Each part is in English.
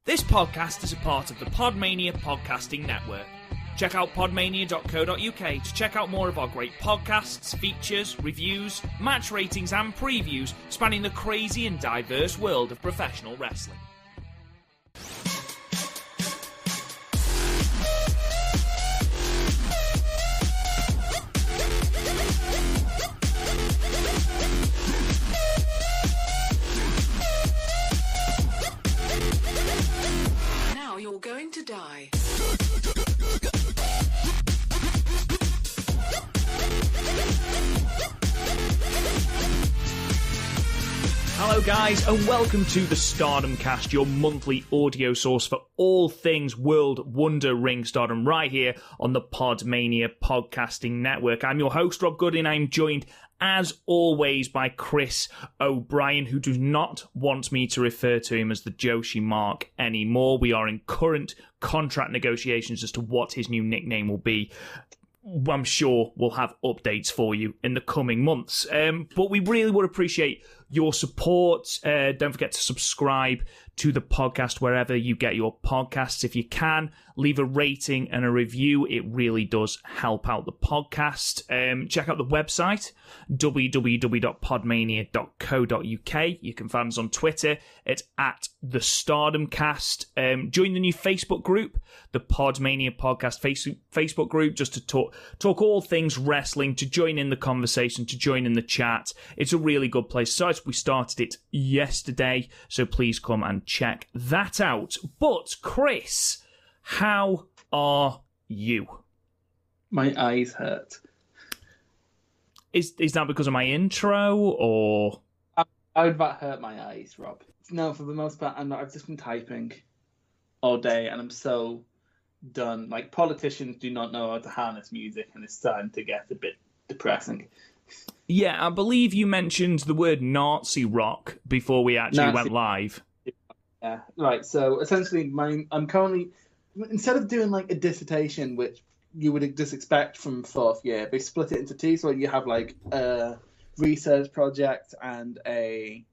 This podcast is a part of the Podmania podcasting network. Check out podmania.co.uk to check out more of our great podcasts, features, reviews, match ratings and previews spanning the crazy and diverse world of professional wrestling. Going to die. Hello guys and welcome to the Stardom Cast, your monthly audio source for all things World Wonder Ring Stardom right here on the Podmania podcasting network. I'm your host Rob Goodin. I'm joined as always by Chris O'Brien, who does not want me to refer to him as the Joshi Mark anymore. We are in current contract negotiations as to what his new nickname will be. I'm sure we'll have updates for you in the coming months. But we really would appreciate your support. Don't forget to subscribe to the podcast wherever you get your podcasts. If you can, leave a rating and a review. It really does help out the podcast. Check out the website, www.podmania.co.uk. You can find us on Twitter. It's at the Stardom Cast. Join the new Facebook group, the Podmania Podcast Facebook group, just to talk all things wrestling, to join in the conversation, to join in the chat. It's a really good place. So we started it yesterday, so please come and check that out. But Chris, how are you? My eyes hurt. Is that because of my intro, or? I would about hurt my eyes, Rob. No, for the most part, I've just been typing all day, and I'm so done. Like, politicians do not know how to harness music, and it's starting to get a bit depressing. Yeah, I believe you mentioned the word Nazi rock before we actually went live. Yeah, right. So essentially, I'm currently, instead of doing like a dissertation, which you would just expect from fourth year, they split it into two. So you have like a research project and a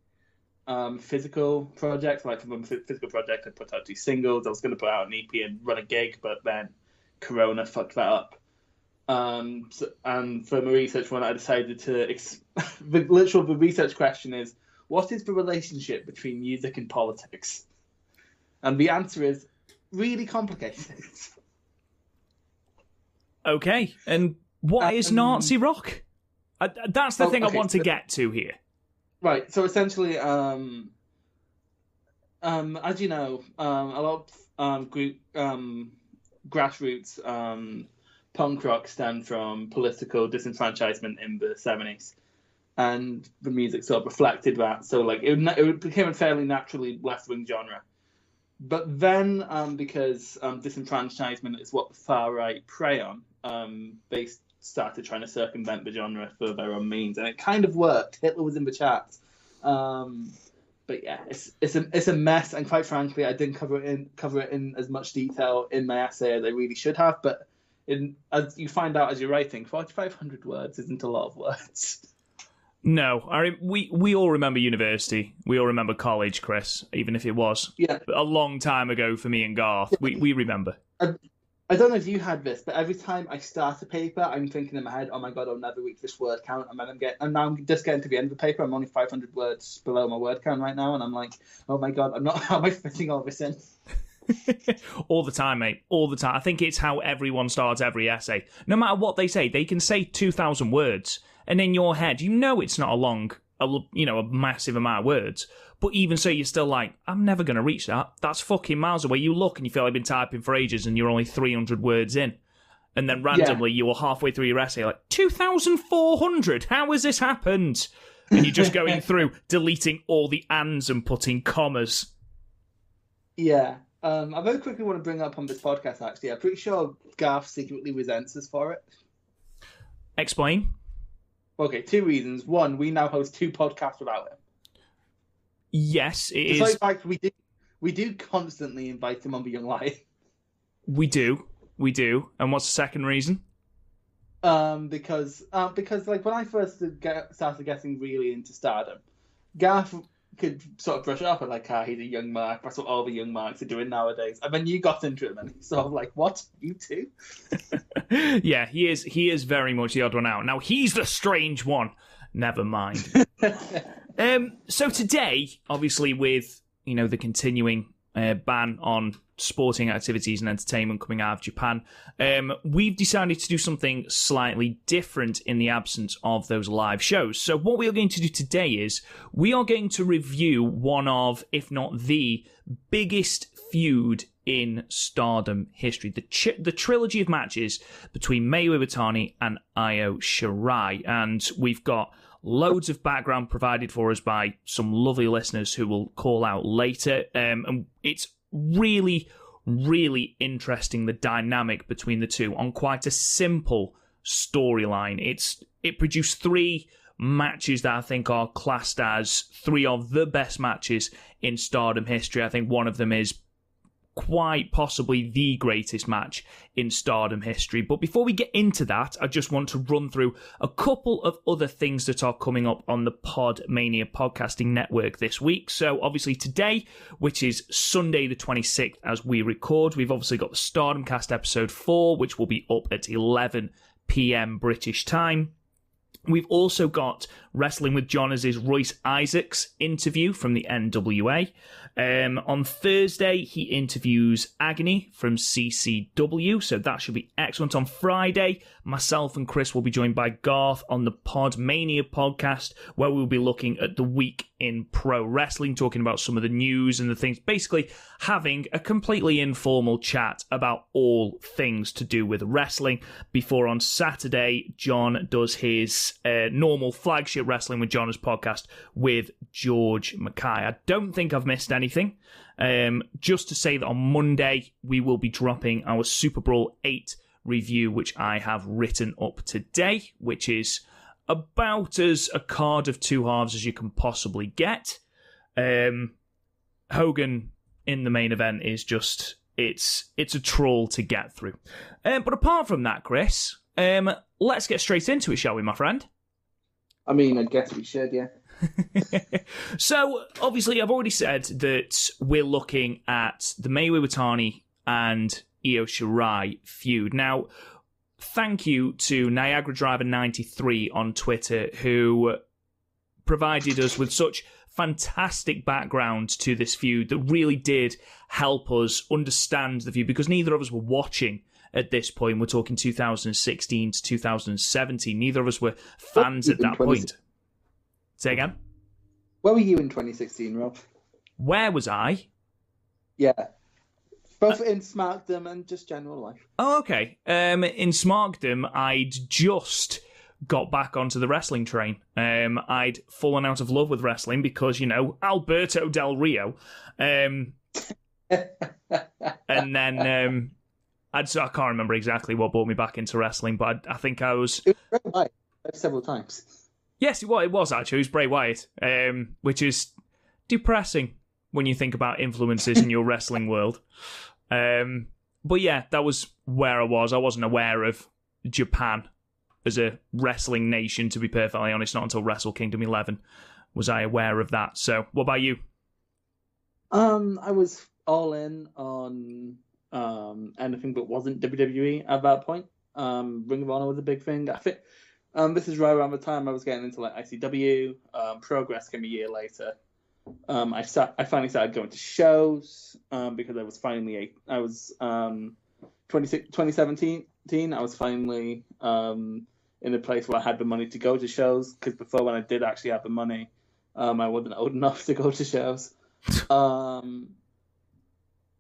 physical project. Like for the physical project, I put out 2 singles. I was going to put out an EP and run a gig, but then Corona fucked that up. And for my research one, I decided to the research question is, what is the relationship between music and politics? And the answer is really complicated. Okay, and what is Nazi rock? That's the thing I want to get to here. Right, so essentially, as you know, a lot of grassroots punk rock stemmed from political disenfranchisement in the 70s. And the music sort of reflected that. So like it became a fairly naturally left-wing genre. But then, because disenfranchisement is what the far-right prey on, they started trying to circumvent the genre for their own means. And it kind of worked. Hitler was in the chat. But yeah, it's a mess. And quite frankly, I didn't cover it in as much detail in my essay as I really should have. But as you find out as you're writing, 4,500 words isn't a lot of words. No, we all remember university. We all remember college, Chris, even if it was a long time ago for me and Garth. We remember. I don't know if you had this, but every time I start a paper, I'm thinking in my head, oh my God, I'll never reach this word count. And then now I'm just getting to the end of the paper. I'm only 500 words below my word count right now. And I'm like, oh my God, how am I fitting all this in? All the time, mate. All the time. I think it's how everyone starts every essay. No matter what they can say 2,000 words. And in your head, you know it's not a massive amount of words. But even so, you're still like, I'm never going to reach that. That's fucking miles away. You look and you feel like you've been typing for ages and you're only 300 words in. And then randomly, you were halfway through your essay like, 2,400? How has this happened? And you're just going through, deleting all the ands and putting commas. Yeah. I very quickly want to bring up on this podcast, actually. I'm pretty sure Garth secretly resents us for it. Explain. Okay, 2 reasons. One, we now host 2 podcasts without him. Yes, it is. In fact, we do constantly invite him on The Young Lion. We do. And what's the second reason? Because like when I first started getting really into Stardom, Garth could sort of brush it off and like, he's a young mark. That's what all the young marks are doing nowadays. And then you got into it, and he's sort of like, what? You too? Yeah, he is. He is very much the odd one out. Now he's the strange one. Never mind. So today, obviously, with the continuing ban on sporting activities and entertainment coming out of Japan, we've decided to do something slightly different in the absence of those live shows. So what we are going to do today is we are going to review one of, if not the biggest feud in Stardom history, the trilogy of matches between Mayu Iwatani and Io Shirai. And we've got loads of background provided for us by some lovely listeners who will call out later. And it's really, really interesting, the dynamic between the two on quite a simple storyline. It produced 3 matches that I think are classed as 3 of the best matches in Stardom history. I think one of them is quite possibly the greatest match in Stardom history. But before we get into that, I just want to run through a couple of other things that are coming up on the Podmania podcasting network this week. So obviously today, which is Sunday the 26th as we record, we've obviously got the Stardom Cast episode 4, which will be up at 11 p.m. British time. We've also got Wrestling with Jonas' Royce Isaacs interview from the NWA. On Thursday, he interviews Agony from CCW, so that should be excellent. On Friday, myself and Chris will be joined by Garth on the Podmania podcast, where we'll be looking at the week in pro wrestling, talking about some of the news and the things, basically having a completely informal chat about all things to do with wrestling, before on Saturday, John does his normal flagship Wrestling with Jonas podcast with George Mackay. I don't think I've missed anything. Just to say that on Monday, we will be dropping our Super Brawl 8 review, which I have written up today, which is about as a card of 2 halves as you can possibly get. Hogan in the main event is just, it's a troll to get through. But apart from that, Chris, let's get straight into it, shall we, my friend? I mean, I guess we should, yeah. So, obviously, I've already said that we're looking at the Mayu Iwatani and Io Shirai feud. Now, thank you to Niagara Driver 93 on Twitter, who provided us with such fantastic background to this feud that really did help us understand the feud, because neither of us were watching at this point. We're talking 2016 to 2017. Neither of us were fans at that point. Say again? Where were you in 2016, Rob? Where was I? Yeah. Both in Smartdom and just general life. Oh, okay. In Smartdom, I'd just got back onto the wrestling train. I'd fallen out of love with wrestling because, Alberto Del Rio. And then I can't remember exactly what brought me back into wrestling, but I think I was... It was Bray Wyatt several times. Yes, it was actually. It was Bray Wyatt, which is depressing when you think about influences in your wrestling world. But yeah, that was where I was. I wasn't aware of Japan as a wrestling nation, to be perfectly honest. Not until Wrestle Kingdom 11 was I aware of that. So, what about you? I was all in on anything but wasn't WWE at that point. Ring of Honor was a big thing. I think this is right around the time I was getting into like ICW. Progress came a year later. I finally started going to shows because I was 2017. I was finally in a place where I had the money to go to shows, because before, when I did actually have the money, I wasn't old enough to go to shows.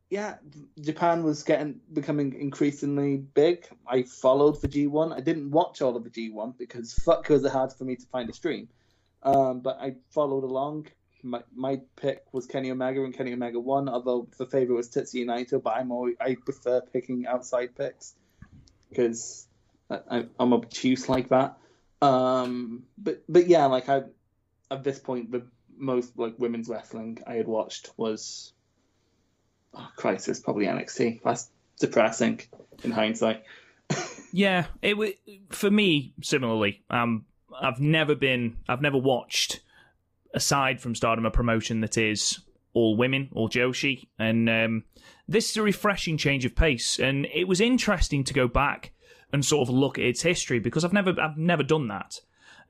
Yeah, Japan was becoming increasingly big. I followed the G1. I didn't watch all of the G1 because was it hard for me to find a stream. But I followed along. My pick was Kenny Omega and Kenny Omega won, although the favorite was Tetsuya Naito. But I prefer picking outside picks because I'm obtuse like that. But yeah, like at this point, the most like women's wrestling I had watched was, oh Christ, it's probably NXT. That's depressing in hindsight. Yeah, it was for me similarly. I've never watched aside from Stardom, a promotion that is all women, all Joshi, and this is a refreshing change of pace. And it was interesting to go back and sort of look at its history because I've never done that.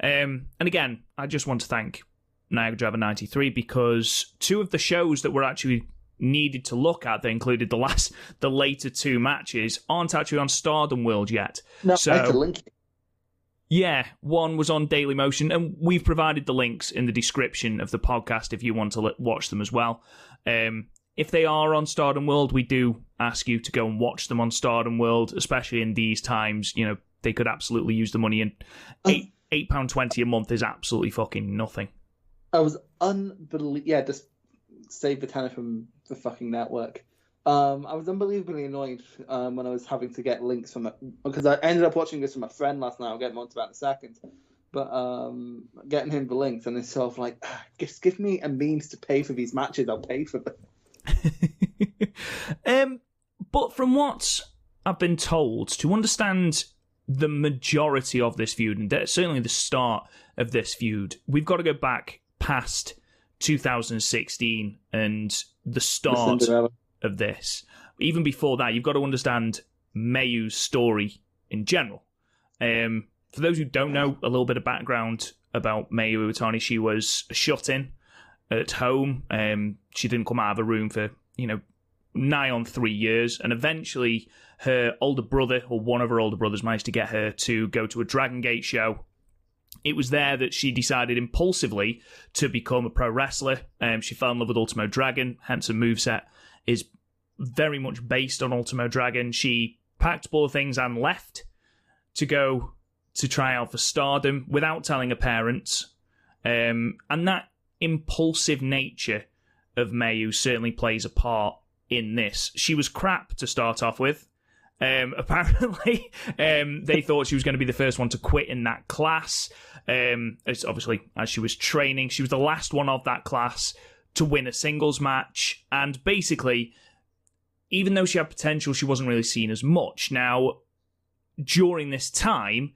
And again, I just want to thank Niagara Driver 93 because two of the shows that were actually needed to look at, that included the later two matches, aren't actually on Stardom World yet. No, so, I have to link it. Yeah, one was on Daily Motion, and we've provided the links in the description of the podcast if you want to watch them as well. If they are on Stardom World, we do ask you to go and watch them on Stardom World, especially in these times. You know, they could absolutely use the money, and £8.20 a month is absolutely fucking nothing. I was unbelievable. Yeah, just save the tenner from the fucking network. I was unbelievably annoyed when I was having to get links from it because I ended up watching this from a friend last night. I'll get more to that in a second. But getting him the links, and it's sort of like, just give me a means to pay for these matches. I'll pay for them. But from what I've been told, to understand the majority of this feud, and certainly the start of this feud, we've got to go back past 2016 and the start of this. Even before that, you've got to understand Mayu's story in general. For those who don't know a little bit of background about Mayu Iwatani, she was shut in at home. She didn't come out of a room for, nigh on 3 years. And eventually her older brother, or one of her older brothers, managed to get her to go to a Dragon Gate show. It was there that she decided impulsively to become a pro wrestler. She fell in love with Ultimo Dragon, hence her moveset is very much based on Ultimo Dragon. She packed up all the things and left to go to try out for Stardom without telling her parents. And that impulsive nature of Mayu certainly plays a part in this. She was crap to start off with. Apparently, they thought she was going to be the first one to quit in that class. As she was training, she was the last one of that class to win a singles match. And basically, even though she had potential, she wasn't really seen as much. Now, during this time,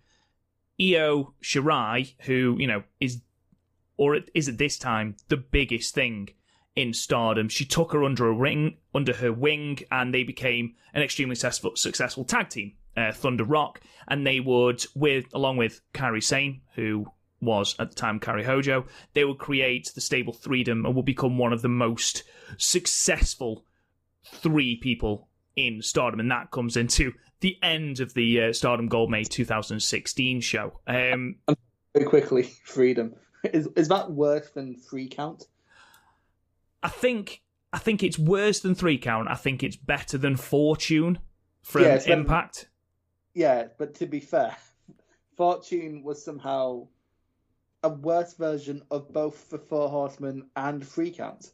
Io Shirai, who, is at this time the biggest thing in Stardom, she took her under her wing, and they became an extremely successful tag team, Thunder Rock, and they would, along with Kairi Sane, who was at the time Kairi Hojo, they would create the stable Threedom and would become one of the most successful three people in Stardom, and that comes into the end of the Stardom Gold May 2016 show. Very quickly, Freedom. Is that worse than 3 count? I think it's worse than 3 count. I think it's better than Fortune from Impact. But to be fair, Fortune was somehow a worse version of both the 4 Horsemen and 3 count.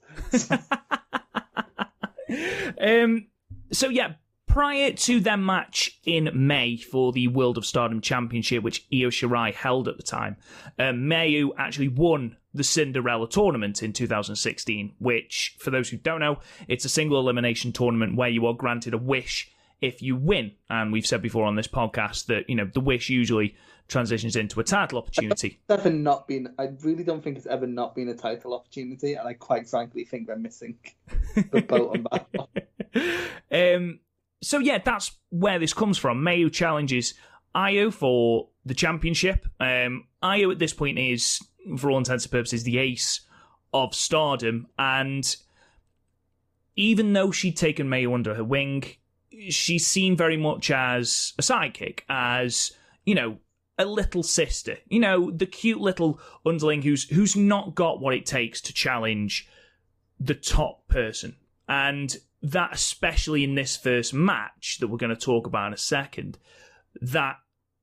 Prior to their match in May for the World of Stardom Championship, which Io Shirai held at the time, Mayu actually won the Cinderella tournament in 2016, which, for those who don't know, it's a single elimination tournament where you are granted a wish if you win. And we've said before on this podcast that, the wish usually transitions into a title opportunity. I really don't think it's ever not been a title opportunity, and I quite frankly think they're missing the boat on that one. That's where this comes from. Mayu challenges Io for the championship. Io at this point is, for all intents and purposes, the ace of Stardom, and even though she'd taken Mayu under her wing, she's seen very much as a sidekick, as, a little sister, the cute little underling who's not got what it takes to challenge the top person. And that, especially in this first match that we're going to talk about in a second, that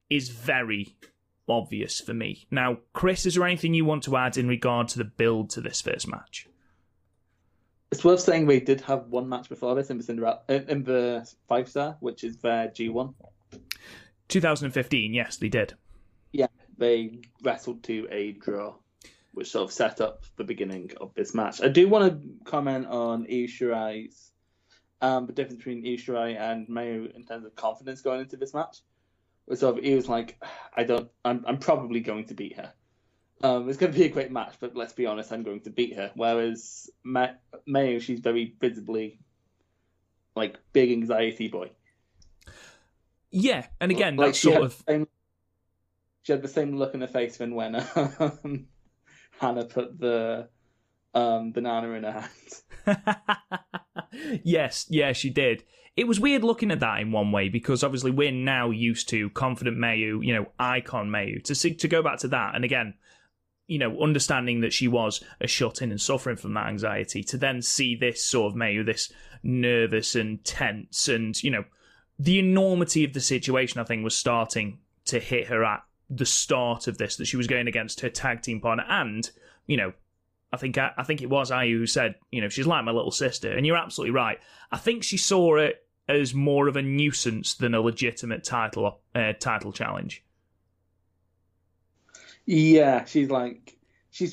is very obvious for me. Now, Chris, is there anything you want to add in regard to the build to this first match? It's worth saying we did have one match before this in the 5-star, which is their G1. 2015, yes, they did. Yeah, they wrestled to a draw, which sort of set up the beginning of this match. I do want to comment on Io Shirai's the difference between Io Shirai and Mayu in terms of confidence going into this match. He was like, I'm probably going to beat her. It's going to be a great match, but let's be honest, I'm going to beat her. Whereas Mayu, she's very visibly like big anxiety boy. Yeah, and again, like that's sort of... She had the same look in her face when Hannah put the banana in her hand. Yes, yeah, she did. It was weird looking at that in one way, because obviously we're now used to confident Mayu, icon Mayu. To go back to that, and again, understanding that she was a shut-in and suffering from that anxiety, to then see this sort of Mayu, this nervous and tense, and, the enormity of the situation, I think, was starting to hit her at the start of this, that she was going against her tag team partner, and, I think it was Ayu who said, she's like my little sister, and you're absolutely right. I think she saw it as more of a nuisance than a legitimate title challenge. Yeah, she's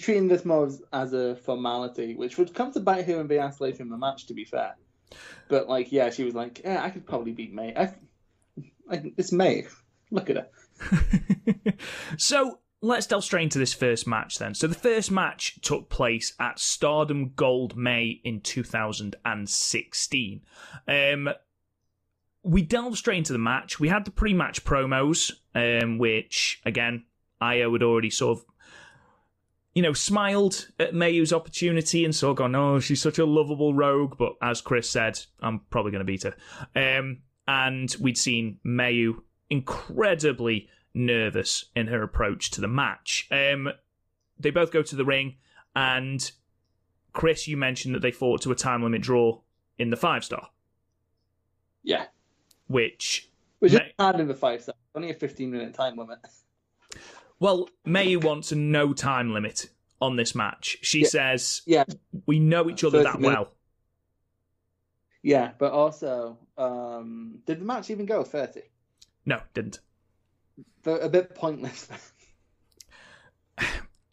treating this more as a formality, which would come to bite her and be asked later in the match, to be fair. But she was like, yeah, I could probably beat May. It's May. Look at her. So let's delve straight into this first match then. So the first match took place at Stardom Gold May in 2016. We delved straight into the match. We had the pre-match promos, which, again, Io had already sort of, smiled at Mayu's opportunity and sort of gone, oh, she's such a lovable rogue, but as Chris said, I'm probably going to beat her. And we'd seen Mayu incredibly nervous in her approach to the match. They both go to the ring, and Chris, you mentioned that they fought to a time limit draw in the 5-star. Yeah. Which is hard in the 5-star. Only a 15-minute time limit. Well, Mayu wants a no time limit on this match. She says, we know each other that well. Yeah, but also, did the match even go 30? No, didn't. A bit pointless.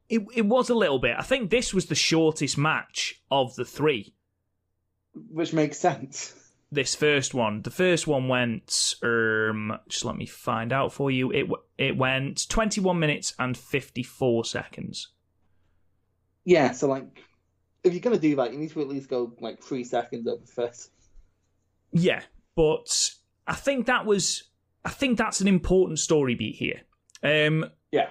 It was a little bit. I think this was the shortest match of the three. Which makes sense. This first one. The first one went, just let me find out for you. It went 21 minutes and 54 seconds. Yeah, so if you're going to do that, you need to at least go 3 seconds over first. Yeah, but I think that's an important story beat here. Yeah.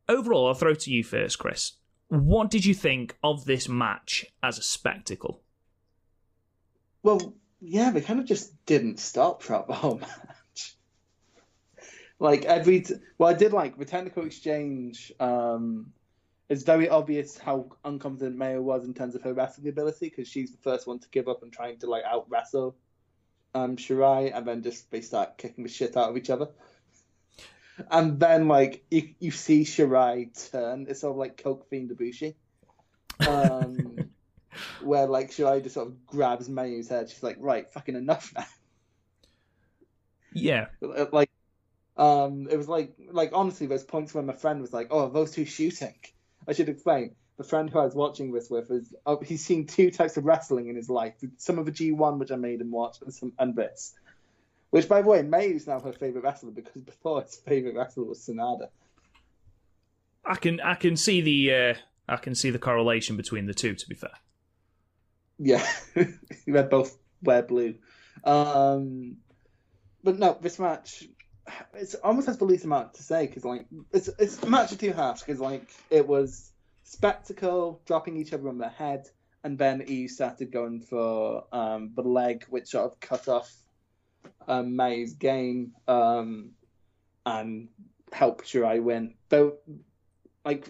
Overall, I'll throw to you first, Chris. What did you think of this match as a spectacle? Well, yeah, they kind of just didn't stop throughout the whole match. I did like the technical exchange. It's very obvious how unconfident Mayu was in terms of her wrestling ability, because she's the first one to give up and trying to out wrestle Shirai, and then they start kicking the shit out of each other. And then you see Shirai turn. It's sort of like Coke Fiend Ibushi. Where Shirai just sort of grabs Mayu's head. She's like, right, fucking enough now. Yeah. It was honestly, there's points where my friend was like, oh, are those two shooting? I should explain. The friend who I was watching this with he's seen 2 types of wrestling in his life. Some of the G1, which I made him watch, and this. Which, by the way, Mayu's now her favourite wrestler, because before his favourite wrestler was Sanada. I can see the correlation between the two, to be fair. Yeah, they both wear blue. But no, this match, it's almost has the least amount to say, because it's a match of 2 halves, because it was spectacle, dropping each other on their head, and then he started going for the leg, which sort of cut off May's game and helped Shirai win. Though,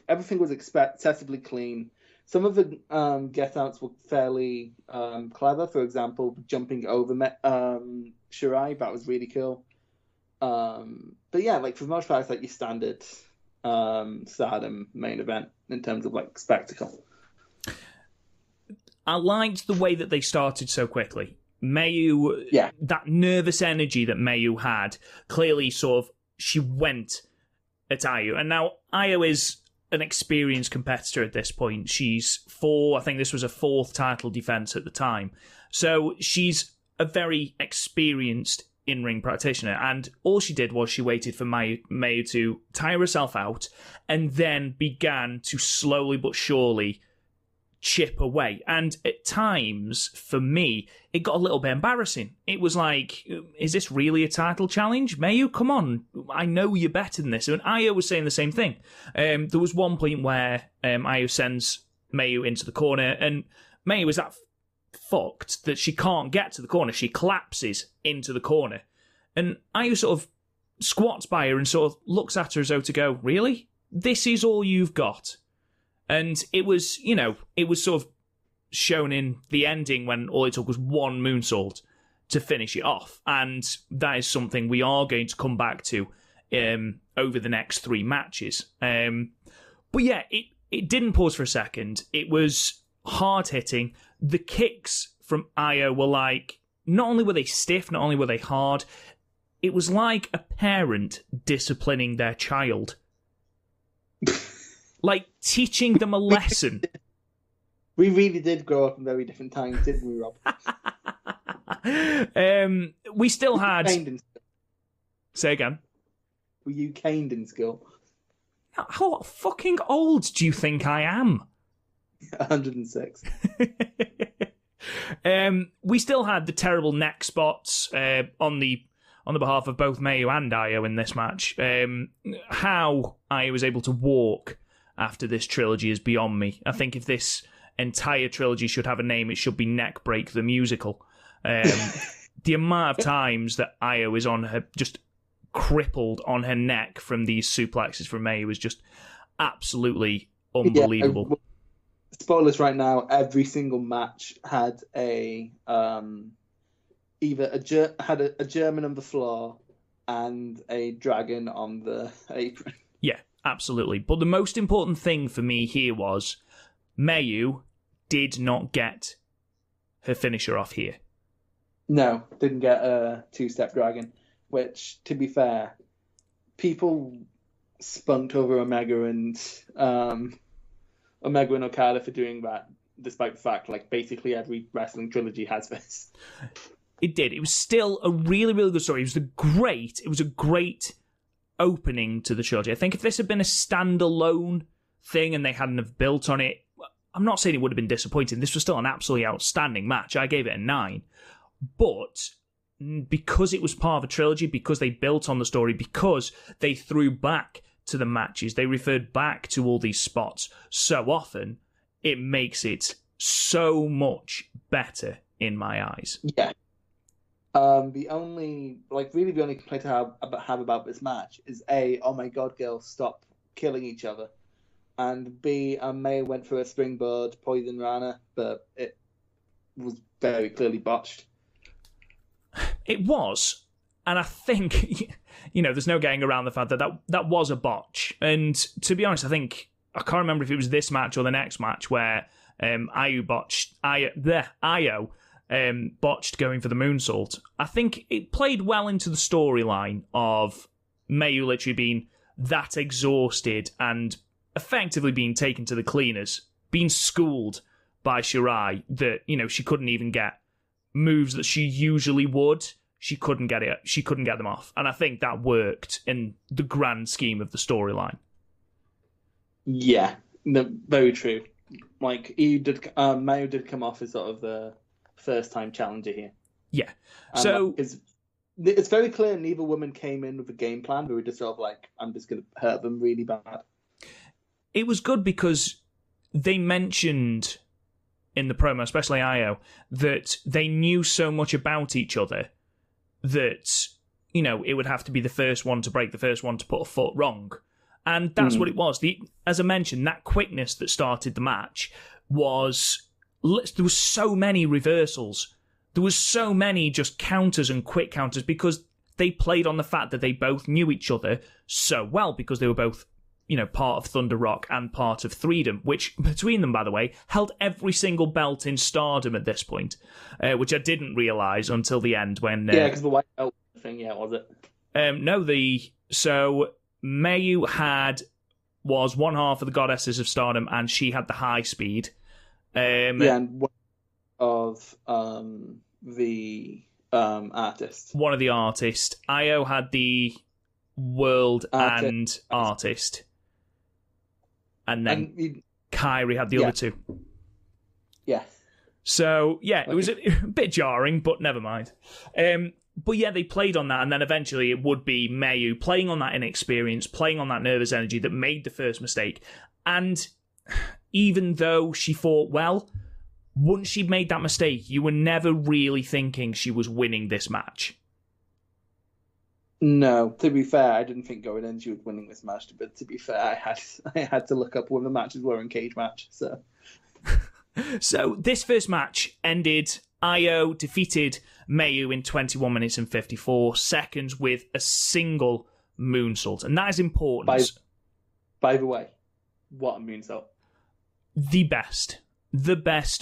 everything was excessively clean. Some of the get-outs were fairly clever. For example, jumping over Shirai, that was really cool. But yeah, for the most part, it's your standard Stardom main event in terms of spectacle. I liked the way that they started so quickly. Mayu, that nervous energy that Mayu had, clearly she went at Ayu. And now Ayu is an experienced competitor at this point. She's I think this was a 4th title defense at the time. So she's a very experienced in-ring practitioner, and all she did was she waited for Mayu to tire herself out and then began to slowly but surely chip away. And at times, for me, it got a little bit embarrassing. It was like, is this really a title challenge? Mayu, come on. I know you're better than this. And Io was saying the same thing. There was one point where Io sends Mayu into the corner, and Mayu was that fucked that she can't get to the corner. She collapses into the corner. And Io sort of squats by her and sort of looks at her as though to go, really? This is all you've got? And it was, it was sort of shown in the ending when all it took was one moonsault to finish it off. And that is something we are going to come back to over the next 3 matches. But yeah, it didn't pause for a second. It was hard-hitting. The kicks from Io were like, not only were they stiff, not only were they hard, it was like a parent disciplining their child. Like teaching them a lesson. We really did grow up in very different times, didn't we, Rob? We still had... Say again? Were you caned in school? How fucking old do you think I am? 106. We still had the terrible neck spots on the behalf of both Mayu and Io in this match. How Io was able to walk after this trilogy is beyond me. I think if this entire trilogy should have a name, it should be Neck Break the Musical. The amount of times that Io is on her, just crippled on her neck from these suplexes from Mayu was just absolutely unbelievable. Yeah, spoilers right now, every single match had either a German on the floor and a dragon on the apron. Yeah, absolutely. But the most important thing for me here was Mayu did not get her finisher off here. No, didn't get a 2-step dragon, which, to be fair, people spunked over Omega and Okada for doing that, despite the fact, like, basically every wrestling trilogy has this. It did. It was still a really, really good story. It was a great opening to the trilogy. I think if this had been a standalone thing and they hadn't have built on it, I'm not saying it would have been disappointing. This was still an absolutely outstanding match. I gave it a 9. But because it was part of a trilogy, because they built on the story, because they threw back to the matches, they referred back to all these spots so often, it makes it so much better in my eyes. Yeah. The only complaint I have about this match is A, oh my god, girls, stop killing each other. And B, May went for a springboard poison Rana, but it was very clearly botched. It was, and I think, there's no getting around the fact that was a botch. And to be honest, I can't remember if it was this match or the next match where Io botched going for the moonsault. I think it played well into the storyline of Mayu literally being that exhausted and effectively being taken to the cleaners, being schooled by Shirai that, she couldn't even get moves that she usually would. She couldn't get them off. And I think that worked in the grand scheme of the storyline. Yeah, no, very true. Like, Mayu did come off as sort of the first-time challenger here. Yeah. So it's very clear neither woman came in with a game plan. They were just sort of like, I'm just going to hurt them really bad. It was good because they mentioned in the promo, especially Io, that they knew so much about each other that, it would have to be the first one to break, the first one to put a foot wrong. And that's what it was. As I mentioned, that quickness that started the match was... There was so many reversals. There was so many just counters and quick counters because they played on the fact that they both knew each other so well because they were both, part of Thunder Rock and part of Freedom, which between them, by the way, held every single belt in Stardom at this point, which I didn't realise until the end when... yeah, because the white belt thing, was it? No, so Mayu was one half of the Goddesses of Stardom and she had the high speed. And one of the artist. One of the artists. Io had the world and artist. And then Kairi had the other two. Yes. So, yeah, it was a bit jarring, but never mind. But yeah, they played on that, and then eventually it would be Mayu playing on that inexperience, playing on that nervous energy that made the first mistake. And even though she fought well, once she'd made that mistake, you were never really thinking she was winning this match. No, to be fair, I didn't think going in she was winning this match. But to be fair, I had to look up when the matches were in cage match. So this first match ended. Io defeated Mayu in 21 minutes and 54 seconds with a single moonsault, and that is important. By the way, what a moonsault! The best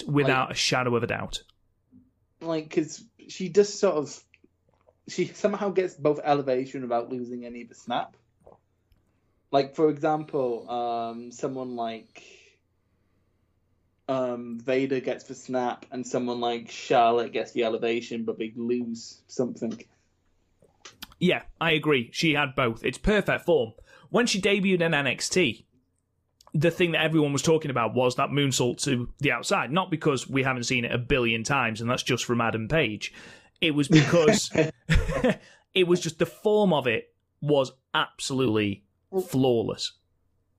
without a shadow of a doubt. Because she just she somehow gets both elevation without losing any of the snap. For example, someone like Vader gets the snap, and someone like Charlotte gets the elevation, but they lose something. Yeah, I agree. She had both. It's perfect form. When she debuted in NXT, the thing that everyone was talking about was that moonsault to the outside. Not because we haven't seen it a billion times, and that's just from Adam Page. It was because it was just the form of it was absolutely flawless.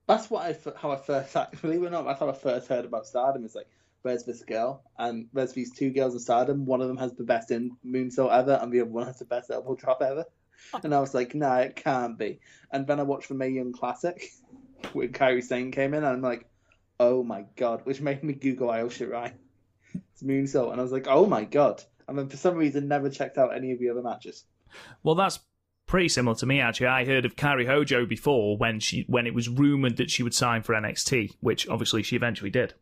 That's how I first, believe it or not, that's how I first heard about Stardom. It's like, where's this girl? And there's these two girls in Stardom. One of them has the best moonsault ever, and the other one has the best elbow drop ever. And I was like, nah, it can't be. And then I watched the Mae Young Classic, where Kairi Sane came in, and I'm like, oh my god, which made me Google Io Shirai. It's moonsault, and I was like, oh my god. And then for some reason, never checked out any of the other matches. Well, that's pretty similar to me, actually. I heard of Kairi Hojo before when it was rumoured that she would sign for NXT, which obviously she eventually did.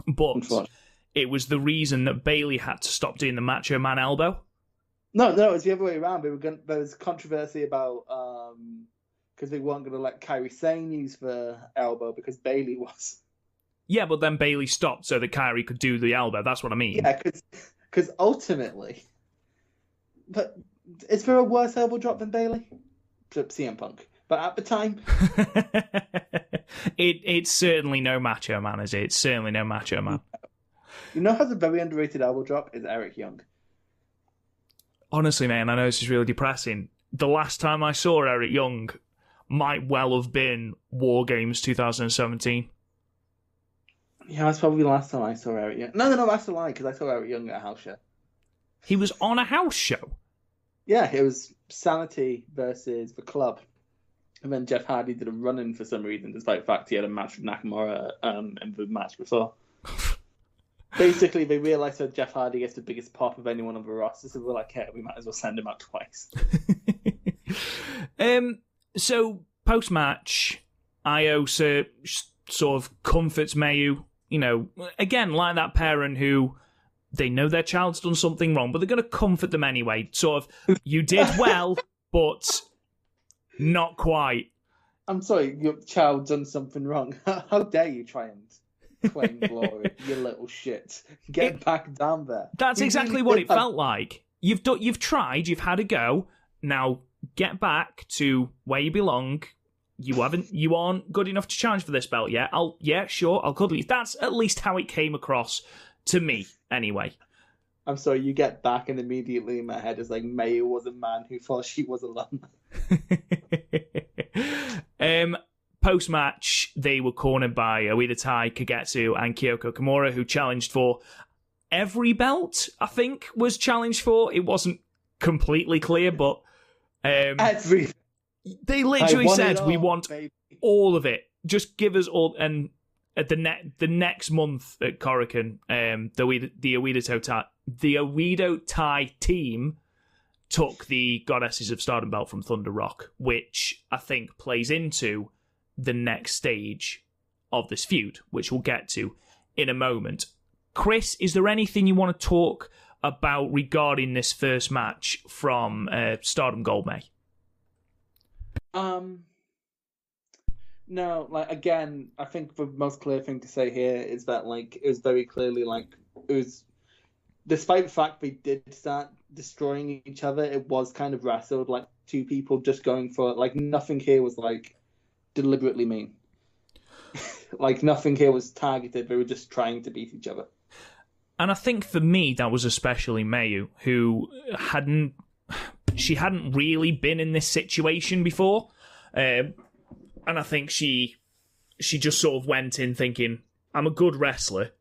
But it was the reason that Bayley had to stop doing the Macho Man elbow. No, it was the other way around. There was controversy about because they weren't going to let Kairi Sane use the elbow because Bayley was. Yeah, but then Bayley stopped so that Kairi could do the elbow. That's what I mean. Yeah, because ultimately, but is there a worse elbow drop than Bayley? CM Punk. But at the time, it's certainly no Macho Man, is it? It's certainly no Macho Man. You know how the very underrated elbow drop is Eric Young. Honestly, man, I know this is really depressing. The last time I saw Eric Young might well have been War Games 2017. Yeah, that's probably the last time I saw Eric Young. No, that's a lie, because I saw Eric Young at a house show. He was on a house show? Yeah, it was Sanity versus The Club. And then Jeff Hardy did a run-in for some reason, despite the fact he had a match with Nakamura in the match before. Basically, they realised that Jeff Hardy gets the biggest pop of anyone on the roster, so we're like, hey, we might as well send him out twice. So, post-match, Io sort of comforts Mayu. You know, again, like that parent who they know their child's done something wrong, but they're going to comfort them anyway. Sort of, you did well, but not quite. I'm sorry, your child done something wrong. How dare you try and claim glory, you little shit. Get back down there. That's exactly what it felt like. You've tried, you've had a go. Now get back to where you belong. You aren't good enough to challenge for this belt yet. I'll cuddle you. That's at least how it came across to me, anyway. I'm sorry, you get back and immediately in my head is like, Mayu was a man who thought she was alone. Post-match, they were cornered by Iwatani, Kagetsu, and Kyoko Kimura, who challenged for every belt, I think, was challenged for. It wasn't completely clear, but every. They literally said, we want baby. All of it. Just give us all. And at the next month at Korakuen, the Oedo Tai team took the Goddesses of Stardom belt from Thunder Rock, which I think plays into the next stage of this feud, which we'll get to in a moment. Chris, is there anything you want to talk about regarding this first match from Stardom Gold May? No, again, I think the most clear thing to say here is that it was very clearly it was despite the fact they did start destroying each other, it was kind of wrestled like two people just going for it. Like nothing here was like deliberately mean. Like nothing here was targeted. They were just trying to beat each other. And I think for me, that was especially Mayu, who hadn't really been in this situation before. And I think she just sort of went in thinking, I'm a good wrestler.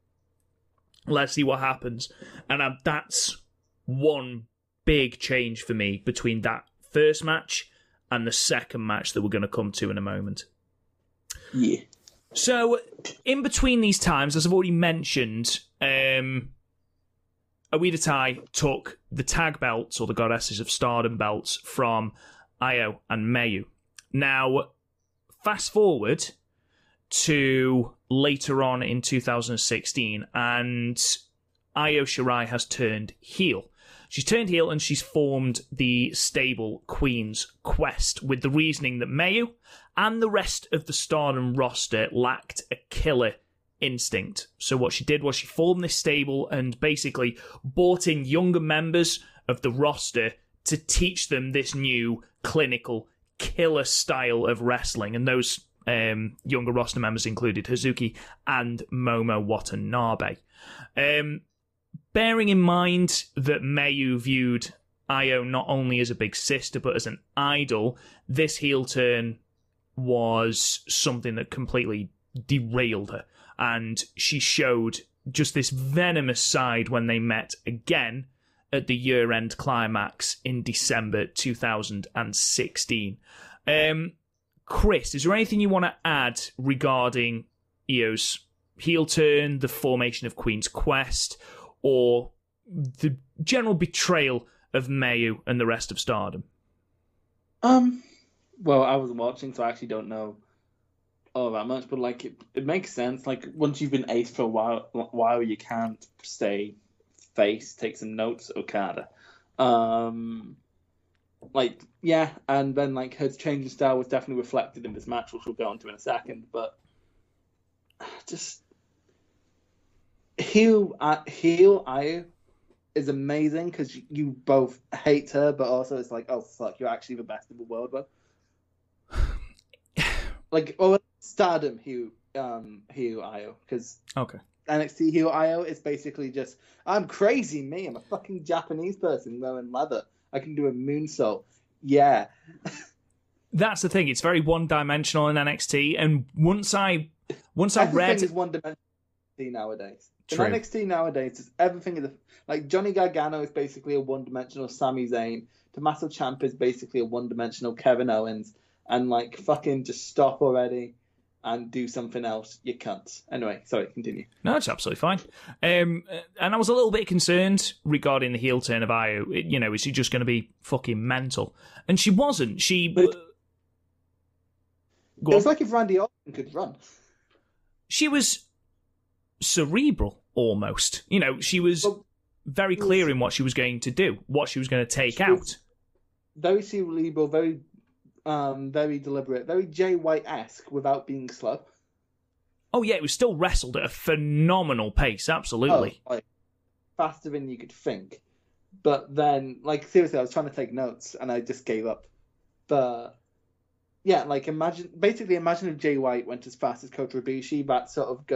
Let's see what happens. And that's one big change for me between that first match and the second match that we're going to come to in a moment. Yeah. So, in between these times, as I've already mentioned, Iwatani took the tag belts, or the Goddesses of Stardom belts, from Io and Mayu. Now, fast forward to later on in 2016, and Io Shirai has turned heel. She's turned heel and she's formed the stable Queen's Quest with the reasoning that Mayu and the rest of the Stardom roster lacked a killer instinct. So what she did was she formed this stable and basically brought in younger members of the roster to teach them this new clinical killer style of wrestling. And those younger roster members included Hazuki and Momo Watanabe. Bearing in mind that Mayu viewed Io not only as a big sister but as an idol, this heel turn was something that completely derailed her. And she showed just this venomous side when they met again at the year-end Climax in December 2016. Chris, is there anything you want to add regarding Io's heel turn, the formation of Queen's Quest, or the general betrayal of Mayu and the rest of Stardom? Well, I wasn't watching, so I actually don't know all that much, but like it makes sense. Like once you've been ace for a while, you can't stay face. Take some notes, Okada. Like yeah, and then like her change in style was definitely reflected in this match, which we'll go on to in a second. But just heel Io is amazing because you both hate her, but also it's like, oh fuck, you're actually the best in the world, bro. Like, or Stardom heel Io, because okay, NXT heel Io is basically just, I'm crazy, me. I'm a fucking Japanese person wearing leather. I can do a moonsault. Yeah. That's the thing. It's very one-dimensional in NXT, and once I everything read, is one-dimensional nowadays. True. In NXT nowadays, everything is like Johnny Gargano is basically a one-dimensional Sami Zayn. Tommaso Ciampa is basically a one-dimensional Kevin Owens. And like fucking just stop already and do something else, you cunt. Anyway, sorry, continue. No, it's absolutely fine. And I was a little bit concerned regarding the heel turn of Io. You know, is she just going to be fucking mental? And she wasn't. It was like if Randy Orton could run. She was cerebral, almost. You know, she was very clear in what she was going to do, what she was going to take out. Very cerebral, very deliberate, very Jay White-esque without being slow. Oh yeah, it was still wrestled at a phenomenal pace, absolutely. Oh, like, faster than you could think. But then, like, seriously, I was trying to take notes and I just gave up. But yeah, like imagine if Jay White went as fast as Kota Ibushi, that sort of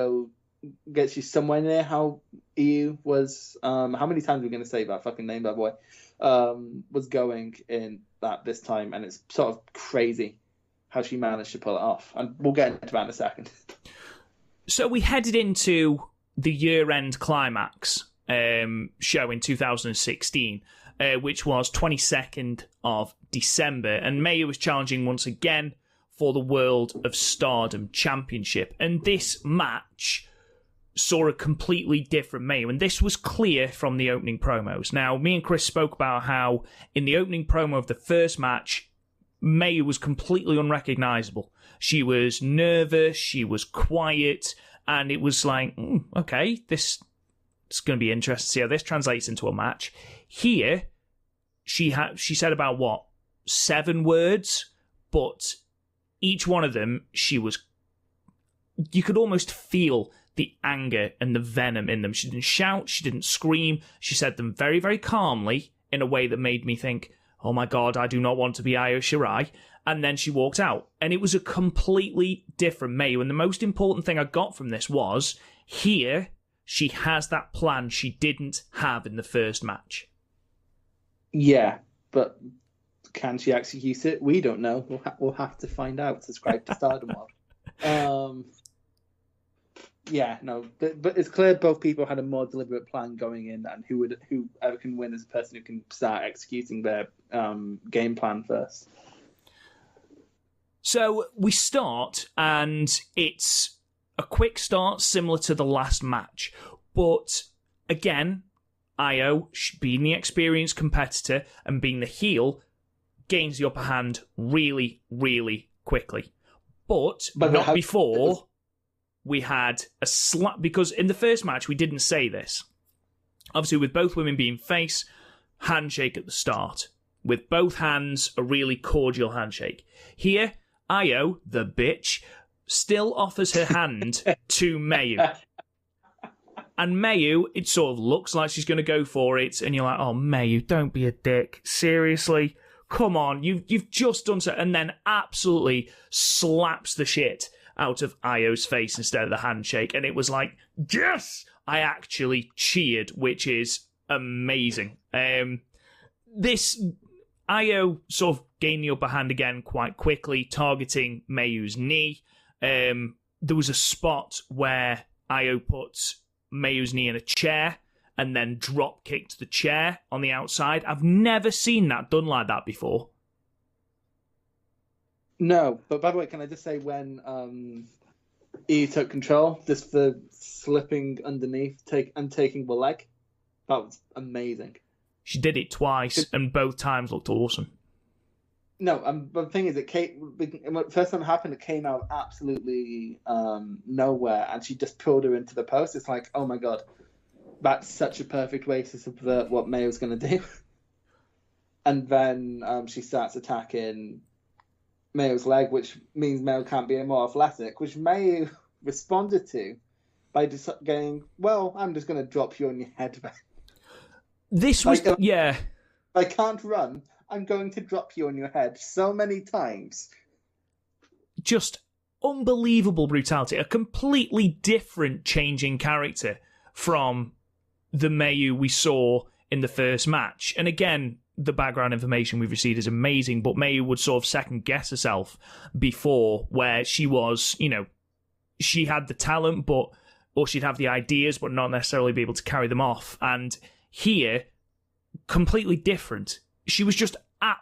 gets you somewhere near how EU was. How many times are we going to say that fucking name, that boy? Was going in that this time, and it's sort of crazy how she managed to pull it off. And we'll get into that in a second. So we headed into the year-end Climax show in 2016, which was 22nd of December, and Mayu was challenging once again for the World of Stardom Championship. And this match saw a completely different Mayu, and this was clear from the opening promos. Now, me and Chris spoke about how in the opening promo of the first match, Mayu was completely unrecognisable. She was nervous, she was quiet, and it was like, okay, it's going to be interesting to see how this translates into a match. Here, she said about, 7 words, but each one of them, you could almost feel the anger and the venom in them. She didn't shout, she didn't scream, she said them very, very calmly in a way that made me think, oh my God, I do not want to be Io Shirai. And then she walked out. And it was a completely different Mayu. And the most important thing I got from this was, here, she has that plan she didn't have in the first match. Yeah, but can she execute it? We don't know. We'll have to find out. Subscribe to Stardom World. Yeah, no, but it's clear both people had a more deliberate plan going in, and whoever can win is the person who can start executing their game plan first. So we start, and it's a quick start similar to the last match. But again, Io, being the experienced competitor and being the heel, gains the upper hand really, really quickly. But not before we had a slap, because in the first match we didn't say this. Obviously, with both women being face, handshake at the start. With both hands, a really cordial handshake. Here, Io, the bitch, still offers her hand to Mayu. And Mayu, it sort of looks like she's going to go for it, and you're like, oh, Mayu, don't be a dick. Seriously? Come on, you've just done so. And then absolutely slaps the shit out of Io's face instead of the handshake. And it was like, yes! I actually cheered, which is amazing. This Io sort of gained the upper hand again quite quickly, targeting Mayu's knee. There was a spot where Io put Mayu's knee in a chair and then drop kicked the chair on the outside. I've never seen that done like that before. No, but by the way, can I just say when E took control, just the slipping underneath taking the leg, that was amazing. She did it twice, and both times looked awesome. No, but the thing is, when the first time it happened, it came out absolutely nowhere, and she just pulled her into the post. It's like, oh my God, that's such a perfect way to subvert what Mayu's going to do. And then she starts attacking Mayu's leg, which means Mayu can't be any more athletic, which Mayu responded to by just going, well, I'm just going to drop you on your head. This was, yeah. I can't run. I'm going to drop you on your head so many times. Just unbelievable brutality. A completely different change in character from the Mayu we saw in the first match. And again, the background information we've received is amazing, but Mayu would sort of second guess herself before, where she was, she had the talent, or she'd have the ideas, but not necessarily be able to carry them off. And here, completely different. She was just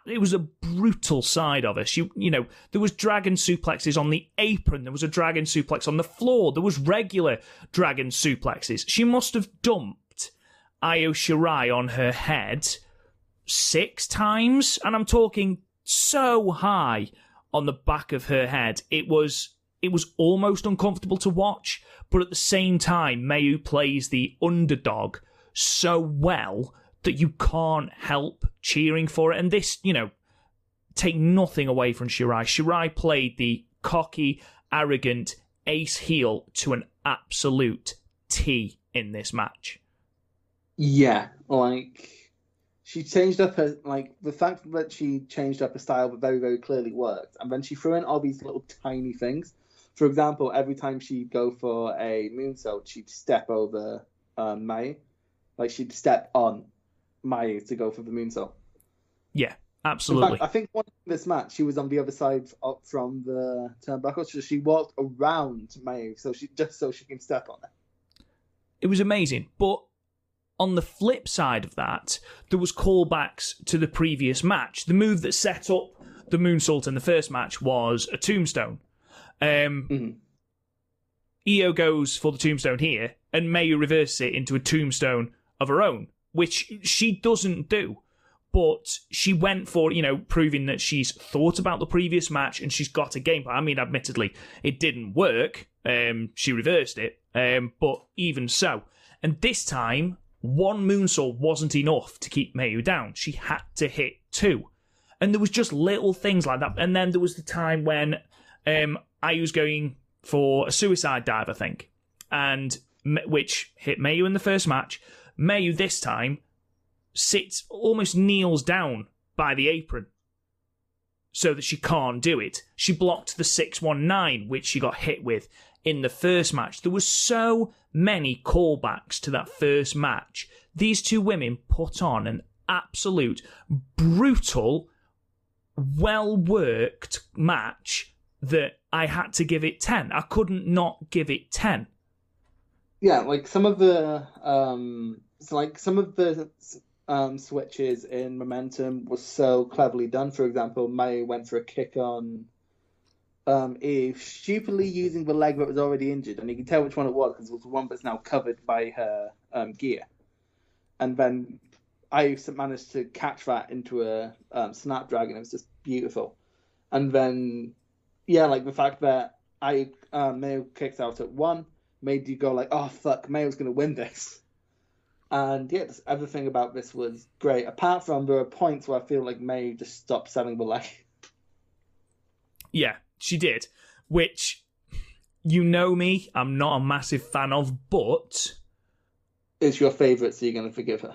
it was a brutal side of her. There was dragon suplexes on the apron. There was a dragon suplex on the floor. There was regular dragon suplexes. She must have dumped Io Shirai on her head 6 times, and I'm talking so high on the back of her head. It was almost uncomfortable to watch, but at the same time, Mayu plays the underdog so well that you can't help cheering for it. And this, take nothing away from Shirai. Shirai played the cocky, arrogant ace heel to an absolute T in this match. Yeah, she changed up her, the fact that she changed up her style very, very clearly worked. And then she threw in all these little tiny things. For example, every time she'd go for a moonsault, she'd step over Mayu. She'd step on Mayu to go for the moonsault. Yeah, absolutely. In fact, I think one in this match, she was on the other side up from the turnbuckle, so she walked around Mayu so she can step on it. It was amazing, but on the flip side of that, there was callbacks to the previous match. The move that set up the moonsault in the first match was a tombstone. Io goes for the tombstone here, and Mayu reverses it into a tombstone of her own, which she doesn't do. But she went for, proving that she's thought about the previous match and she's got a game plan. I mean, admittedly, it didn't work. She reversed it. But even so. And this time, one moonsault wasn't enough to keep Mayu down. She had to hit 2. And there was just little things like that. And then there was the time when Ayu's going for a suicide dive, I think. and which hit Mayu in the first match. Mayu this time almost kneels down by the apron so that she can't do it. She blocked the 619, which she got hit with in the first match. There was so many callbacks to that first match. These two women put on an absolute brutal, well-worked match that I had to give it 10. I couldn't not give it 10. Yeah, like some of the switches in momentum was so cleverly done. For example, Mayu went for a kick on Eve, stupidly using the leg that was already injured, and you can tell which one it was because it was the one that's now covered by her gear. And then I managed to catch that into a Snapdragon. It was just beautiful. And then, yeah, like the fact that Mayu kicks out at 1 made you go like, oh, fuck, Mayu's going to win this. And yeah, everything about this was great. Apart from there were points where I feel like Mayu just stopped selling the leg. Yeah, she did. Which, you know me, I'm not a massive fan of, but... It's your favourite, so you're going to forgive her.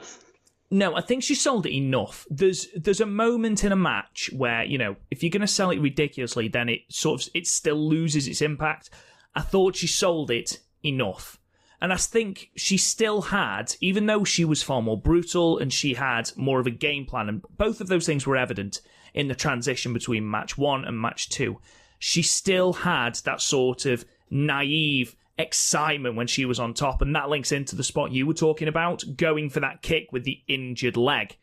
No, I think she sold it enough. There's a moment in a match where, you know, if you're going to sell it ridiculously, then it still loses its impact. I thought she sold it enough. And I think she still had, even though she was far more brutal and she had more of a game plan, and both of those things were evident in the transition between match 1 and match 2, she still had that sort of naive excitement when she was on top, and that links into the spot you were talking about, going for that kick with the injured leg.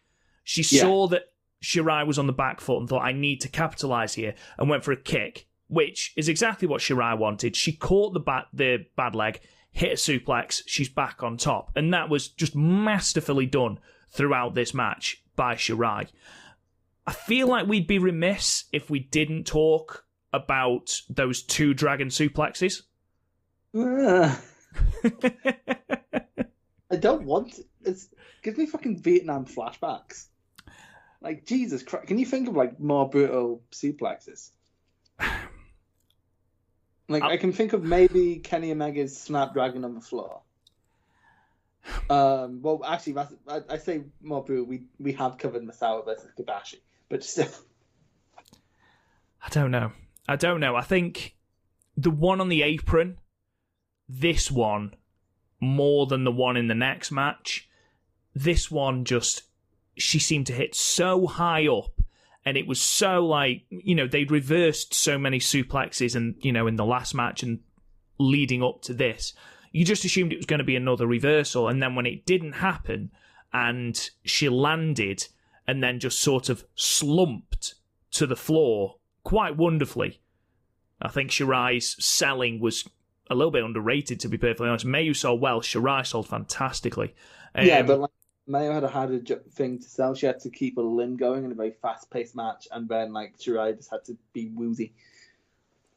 She saw that Shirai was on the back foot and thought, I need to capitalise here, and went for a kick, which is exactly what Shirai wanted. She caught the bad leg, hit a suplex, she's back on top, and that was just masterfully done throughout this match by Shirai. I feel like we'd be remiss if we didn't talk about those 2 dragon suplexes. I don't want it. It gives me fucking Vietnam flashbacks. Like, Jesus Christ. Can you think of, like, more brutal suplexes? Like, I can think of maybe Kenny Omega's Snapdragon on the floor. Well, actually, I say more brutal. We have covered Masawa versus Kobashi. But still. I don't know. I think the one on the apron, this one, more than the one in the next match, this one just, she seemed to hit so high up, and it was so like, you know, they'd reversed so many suplexes and, you know, in the last match and leading up to this, you just assumed it was going to be another reversal, and then when it didn't happen and she landed and then just sort of slumped to the floor quite wonderfully. I think Shirai's selling was a little bit underrated, to be perfectly honest. Mayu sold well, Shirai sold fantastically. Yeah, but like, Mayu had a harder thing to sell. She had to keep a limb going in a very fast-paced match, and then like Shirai just had to be woozy.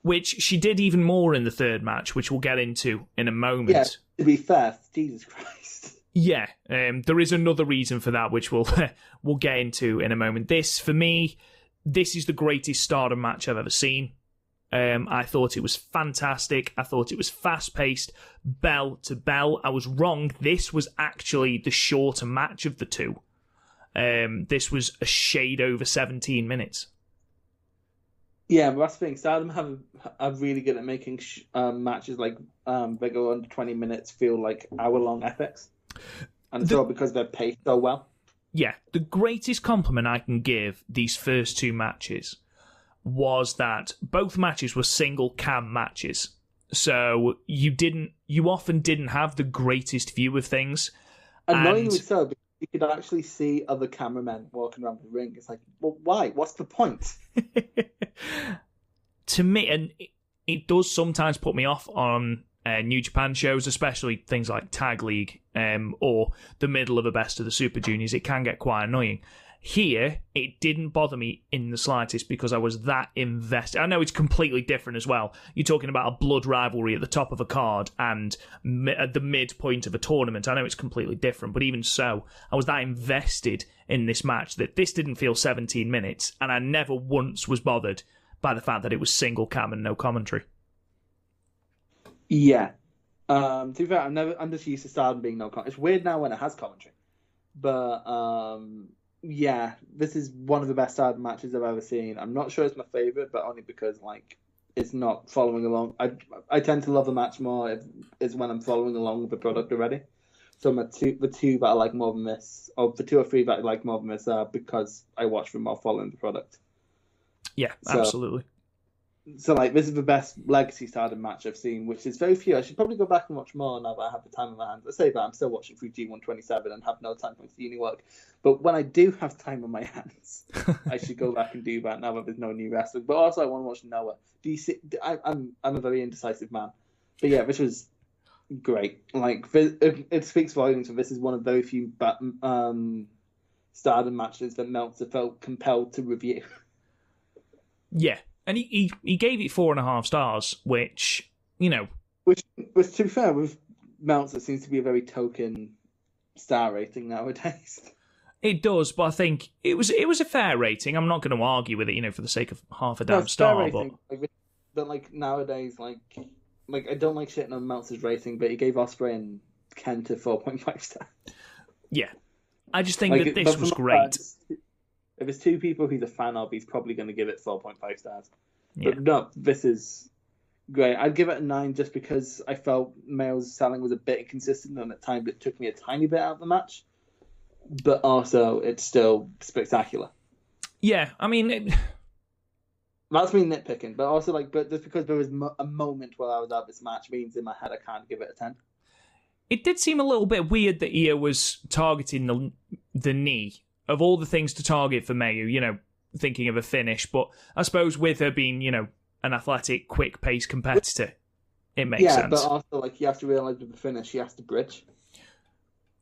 Which she did even more in the third match, which we'll get into in a moment. Yeah, to be fair, Jesus Christ. Yeah, there is another reason for that, which we'll get into in a moment. For me, this is the greatest Stardom match I've ever seen. I thought it was fantastic. I thought it was fast-paced, bell to bell. I was wrong. This was actually the shorter match of the two. This was a shade over 17 minutes. Yeah, but that's the thing. Stardom are really good at making matches like they go under 20 minutes feel like hour-long epics. And it's all because they're paced so well. Yeah, the greatest compliment I can give these first 2 matches was that both matches were single cam matches. So you often didn't have the greatest view of things. Annoyingly so, because you could actually see other cameramen walking around the ring. It's like, well, why? What's the point? To me, and it does sometimes put me off on New Japan shows, especially things like Tag League or the middle of a Best of the Super Juniors. It can get quite annoying. Here, it didn't bother me in the slightest because I was that invested. I know it's completely different as well. You're talking about a blood rivalry at the top of a card and at the midpoint of a tournament. I know it's completely different, but even so, I was that invested in this match that this didn't feel 17 minutes, and I never once was bothered by the fact that it was single cam and no commentary. Yeah. To be fair, I'm just used to Stardom being no commentary. It's weird now when it has commentary, but yeah, this is one of the best Stardom matches I've ever seen. I'm not sure it's my favorite, but only because like it's not following along. I tend to love a match more if is when I'm following along with the product already. So the two that I like more than this, or the two or three that I like more than this, are because I watch them while following the product. Yeah, absolutely. So, like, this is the best Legacy Stardom match I've seen, which is very few. I should probably go back and watch more now that I have the time on my hands. I say that I'm still watching through G127 and have no time for uni work. But when I do have time on my hands, I should go back and do that now that there's no new wrestling. But also, I want to watch Noah. Do you see? I'm a very indecisive man. But yeah, this was great. Like, it speaks volumes. So this is one of very few Stardom matches that Meltzer felt compelled to review. Yeah. And he gave it 4.5 stars, which, you know... Which, to be fair, with Meltzer, seems to be a very token star rating nowadays. It does, but I think it was a fair rating. I'm not going to argue with it, you know, for the sake of half a damn star. Rating, but like nowadays, like I don't like shitting on Meltzer's rating, but he gave Ospreay and Kenta 4.5 stars. Yeah. I just think that this was great. If it's two people he's a fan of, he's probably going to give it 4.5 stars. Yeah. But no, this is great. I'd give it a 9 just because I felt Mayo's selling was a bit inconsistent, and at times it took me a tiny bit out of the match. But also, it's still spectacular. Yeah, I mean... That's me nitpicking, but also, but just because there was a moment where I was at this match means in my head I can't give it a 10. It did seem a little bit weird that Io was targeting the knee. Of all the things to target for Mayu, you know, thinking of a finish, but I suppose with her being, you know, an athletic, quick-paced competitor, it makes sense. Yeah, but also, you have to realise with the finish, she has to bridge.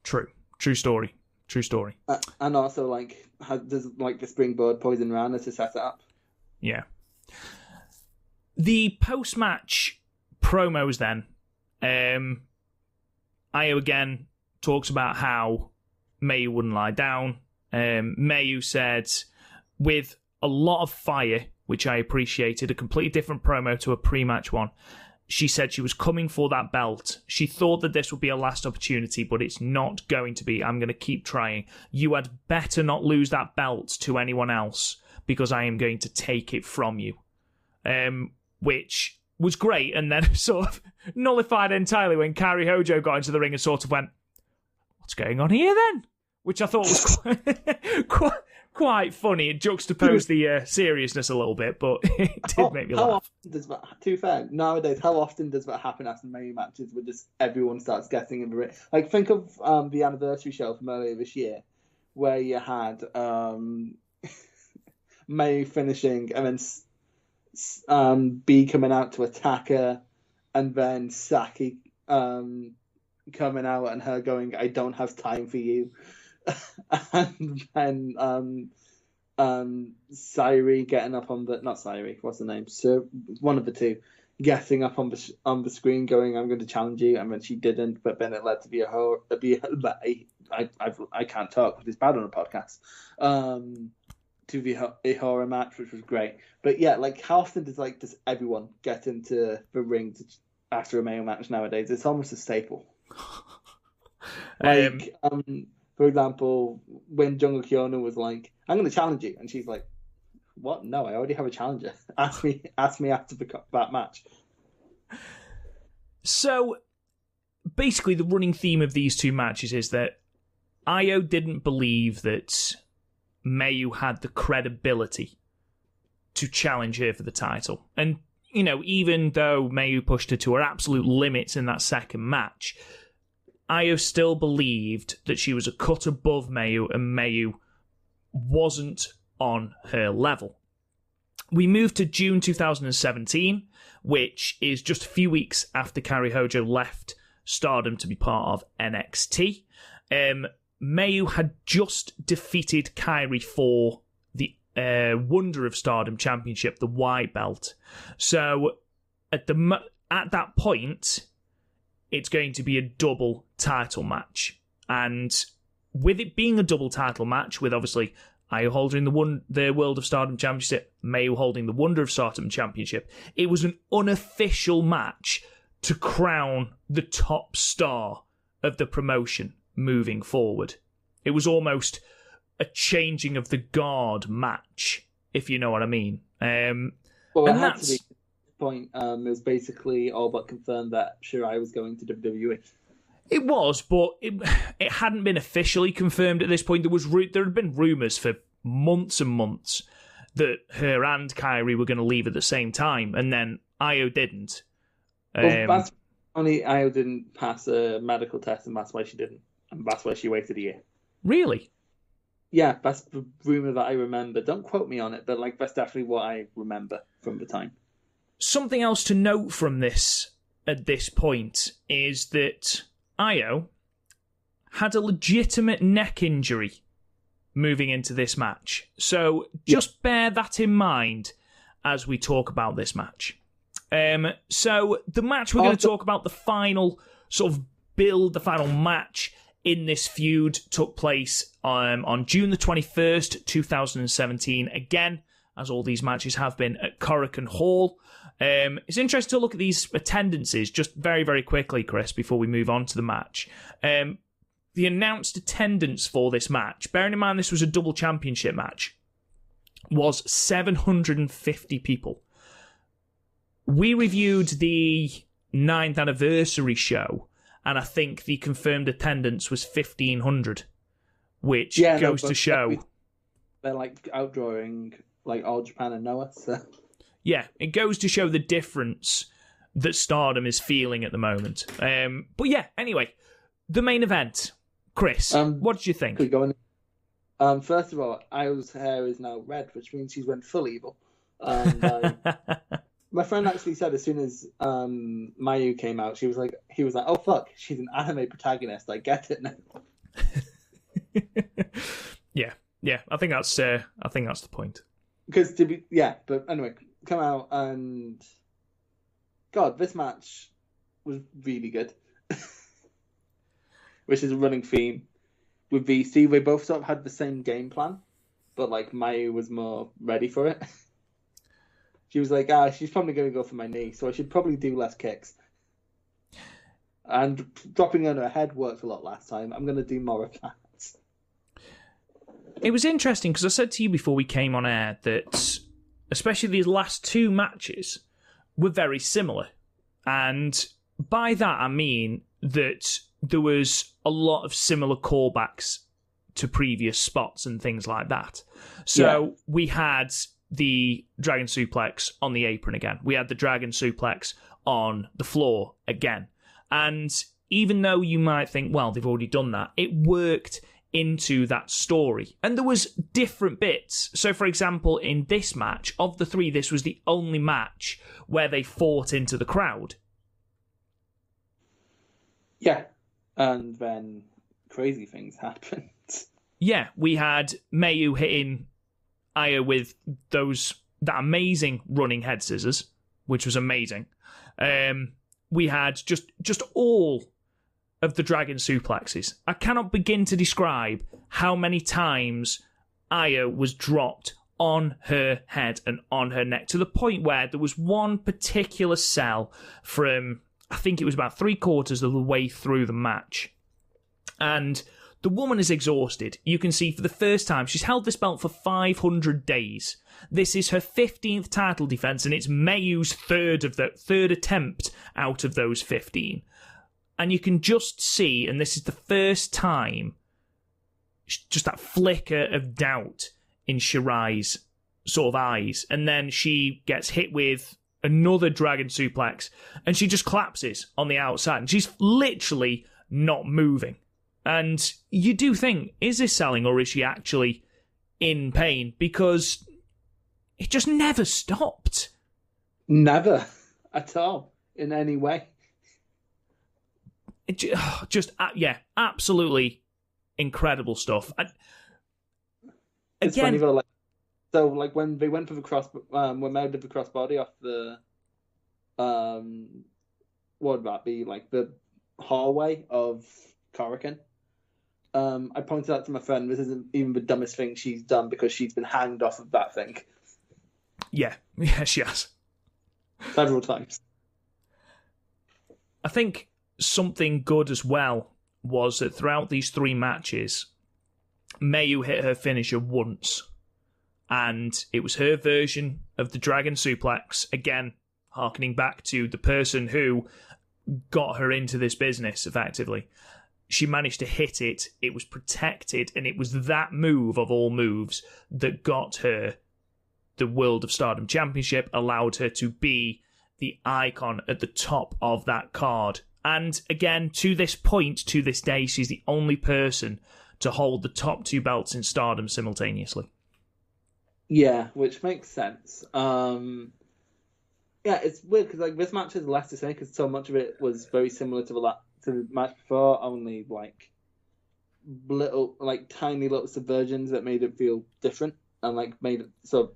True story. And also, does the springboard poison Rana to set it up. Yeah. The post-match promos then, Io again talks about how Mayu wouldn't lie down. Mayu said, with a lot of fire, which I appreciated, a completely different promo to a pre-match one. She said she was coming for that belt. She thought that this would be a last opportunity, but it's not going to be. I'm going to keep trying. You had better not lose that belt to anyone else, because I am going to take it from you. Which was great, and then sort of nullified entirely when Kairi Hojo got into the ring and sort of went, what's going on here then? Which I thought was quite funny. It juxtaposed the seriousness a little bit, but it did make me laugh. To be fair, nowadays, how often does that happen after Mayu matches where just everyone starts getting in the ring? Like, think of the anniversary show from earlier this year, where you had Mayu finishing and then B coming out to attack her, and then Saki coming out and her going, I don't have time for you. And then Sairi getting up on the, not Sairi, what's the name? So one of the two getting up on the screen going, I'm going to challenge you, and then she didn't, but then it led to be I can't talk because it's bad on a podcast. To the horror match, which was great. But yeah, how often does everyone get into the ring after a male match nowadays? It's almost a staple. For example, when Jungle Kyona was like, I'm going to challenge you, and she's like, what? No, I already have a challenger. Ask me after that match. So basically the running theme of these two matches is that Io didn't believe that Mayu had the credibility to challenge her for the title. And, you know, even though Mayu pushed her to her absolute limits in that second match, Io still believed that she was a cut above Mayu, and Mayu wasn't on her level. We moved to June 2017, which is just a few weeks after Kairi Hojo left Stardom to be part of NXT. Mayu had just defeated Kairi for the Wonder of Stardom Championship, the white belt. So at that point, it's going to be a double title match. And with it being a double title match, with obviously Io holding the World of Stardom Championship, Mayu holding the Wonder of Stardom Championship, it was an unofficial match to crown the top star of the promotion moving forward. It was almost a changing of the guard match, if you know what I mean. Well, it had to be at this point. It was basically all but confirmed that Shirai was going to WWE. It was, but it hadn't been officially confirmed at this point. There had been rumours for months and months that her and Kairi were going to leave at the same time, and then Io didn't. Well, only Io didn't pass a medical test, and that's why she didn't. And that's why she waited a year. Really? Yeah, that's the rumour that I remember. Don't quote me on it, but that's definitely what I remember from the time. Something else to note from this at this point is that Io had a legitimate neck injury moving into this match. So just bear that in mind as we talk about this match. So the match we're going to talk about, the final sort of build, the final match in this feud took place on June the 21st, 2017. Again, as all these matches have been, at Korakuen Hall. It's interesting to look at these attendances just very, very quickly, Chris, before we move on to the match. The announced attendance for this match, bearing in mind this was a double championship match, was 750 people. We reviewed the 9th anniversary show, and I think the confirmed attendance was 1,500, which goes to show... They're outdrawing all Japan and Noah, so... Yeah, it goes to show the difference that Stardom is feeling at the moment. But yeah, anyway, the main event. Chris, what did you think? First of all, Io's hair is now red, which means she's went full evil. My friend actually said as soon as Mayu came out, he was like, "Oh fuck, she's an anime protagonist. I get it now." yeah. I think that's the point. Because but anyway, come out and God, this match was really good. Which is a running theme with VC. They both sort of had the same game plan, but Mayu was more ready for it. She was like, she's probably going to go for my knee, so I should probably do less kicks. And dropping on her head worked a lot last time. I'm going to do more of that. It was interesting because I said to you before we came on air that especially these last two matches were very similar. And by that I mean that there was a lot of similar callbacks to previous spots and things like that. So we had the Dragon Suplex on the apron again. We had the Dragon Suplex on the floor again. And even though you might think, well, they've already done that, it worked into that story. And there was different bits. So, for example, in this match, of the three, this was the only match where they fought into the crowd. Yeah. And then crazy things happened. Yeah, we had Mayu hitting Io with that amazing running head scissors, which was amazing. We had just all of the Dragon Suplexes. I cannot begin to describe how many times Io was dropped on her head and on her neck, to the point where there was one particular sell from, I think it was about 3/4 of the way through the match. And the woman is exhausted. You can see for the first time, she's held this belt for 500 days. This is her 15th title defense, and it's Mayu's third attempt out of those 15. And you can just see, and this is the first time, just that flicker of doubt in Shirai's sort of eyes. And then she gets hit with another Dragon Suplex, and she just collapses on the outside. And she's literally not moving. And you do think, is this selling or is she actually in pain? Because it just never stopped. Never at all, in any way. It absolutely incredible stuff. It's funny though, when they went for the when Mel did the crossbody off the, what would that be, the hallway of Korakuen. I pointed out to my friend, this isn't even the dumbest thing she's done because she's been hanged off of that thing. Yeah, she has. Several times. I think something good as well was that throughout these 3 matches, Mayu hit her finisher once, and it was her version of the Dragon Suplex, again, harkening back to the person who got her into this business, effectively. She managed to hit it, it was protected, and it was that move of all moves that got her the World of Stardom Championship, allowed her to be the icon at the top of that card. And again, to this point, to this day, she's the only person to hold the top 2 belts in Stardom simultaneously. Yeah, which makes sense. Yeah, it's weird because like this match is less to say because so much of it was very similar to the match before, only like little, like tiny little subversions that made it feel different and like made it so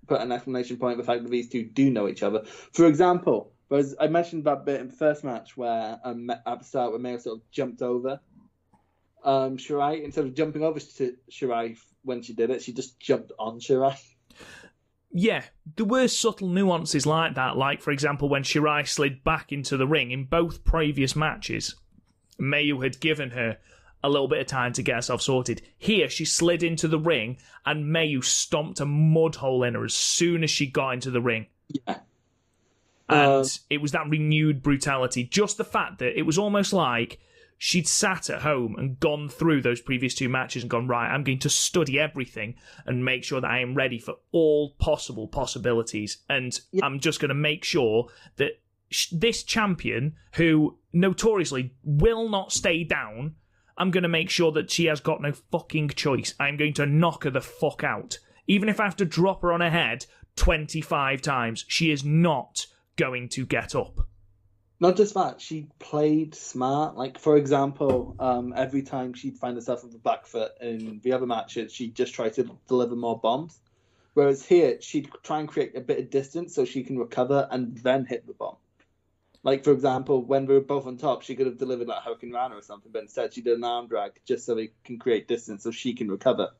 put an exclamation point on the fact that these two do know each other. For example, whereas I mentioned that bit in the first match where at the start where Mayo sort of jumped over Shirai, instead of jumping over to Shirai when she did it, she just jumped on Shirai. Yeah, there were subtle nuances like that, like, for example, when Shirai slid back into the ring in both previous matches, Mayu had given her a little bit of time to get herself sorted. Here, she slid into the ring, and Mayu stomped a mud hole in her as soon as she got into the ring. Yeah. And it was that renewed brutality. Just the fact that it was almost like she'd sat at home and gone through those previous 2 matches and gone, right, I'm going to study everything and make sure that I am ready for all possible possibilities. And I'm just going to make sure that this champion, who notoriously will not stay down, I'm going to make sure that she has got no fucking choice. I'm going to knock her the fuck out. Even if I have to drop her on her head 25 times, she is not going to get up. Not just that, she played smart. Like, for example, every time she'd find herself on the back foot in the other matches, she'd just try to deliver more bombs. Whereas here, she'd try and create a bit of distance so she can recover and then hit the bomb. Like, for example, when we were both on top, she could have delivered like Hurricane Rana or something, but instead she did an arm drag just so they can create distance so she can recover.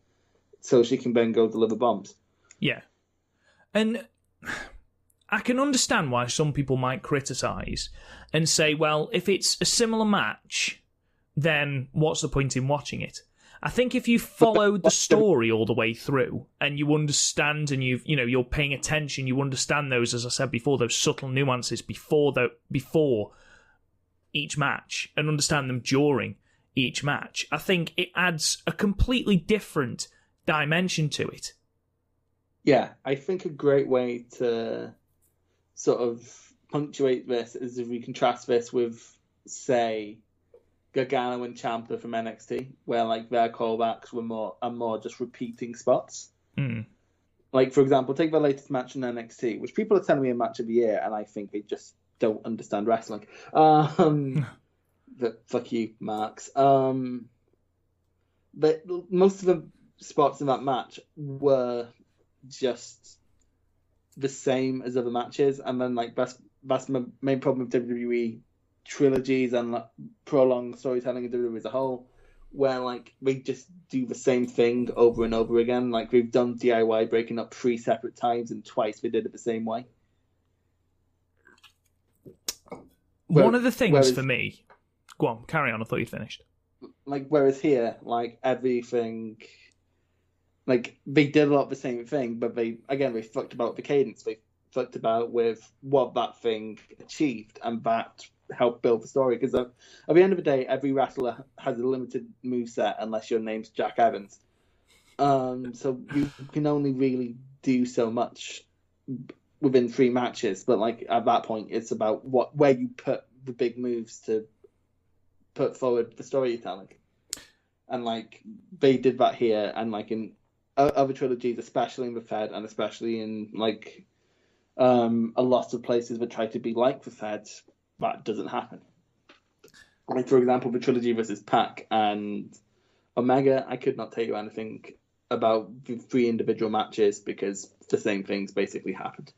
So she can then go deliver bombs. Yeah. And I can understand why some people might criticise and say, well, if it's a similar match, then what's the point in watching it? I think if you followed the story all the way through and you understand and you're paying attention, you understand those, as I said before, those subtle nuances before each match and understand them during each match, I think it adds a completely different dimension to it. Yeah, I think a great way to sort of punctuate this is if we contrast this with, say, Gargano and Ciampa from NXT, where like their callbacks were more just repeating spots. Like, for example, take the latest match in NXT, which people are telling me a match of the year, and I think they just don't understand wrestling. But fuck you, Marks. But most of the spots in that match were just the same as other matches, and then like that's my main problem with WWE trilogies and like, prolonged storytelling in WWE as a whole, where like we just do the same thing over and over again. Like we've done DIY breaking up 3 separate times, and twice we did it the same way. One of the things for me, go on, carry on. I thought you'd finished. Like whereas here, like everything, like they did a lot of the same thing, but they fucked about the cadence. They fucked about with what that thing achieved, and that helped build the story. Because at the end of the day, every wrestler has a limited moveset unless your name's Jack Evans. So you can only really do so much within 3 matches. But like at that point, it's about where you put the big moves to put forward the storytelling. And like they did that here, and like in other trilogies, especially in the Fed, and especially in like a lot of places that try to be like the Fed, that doesn't happen. Like for example, the trilogy versus Pac and Omega, I could not tell you anything about the 3 individual matches because the same things basically happened.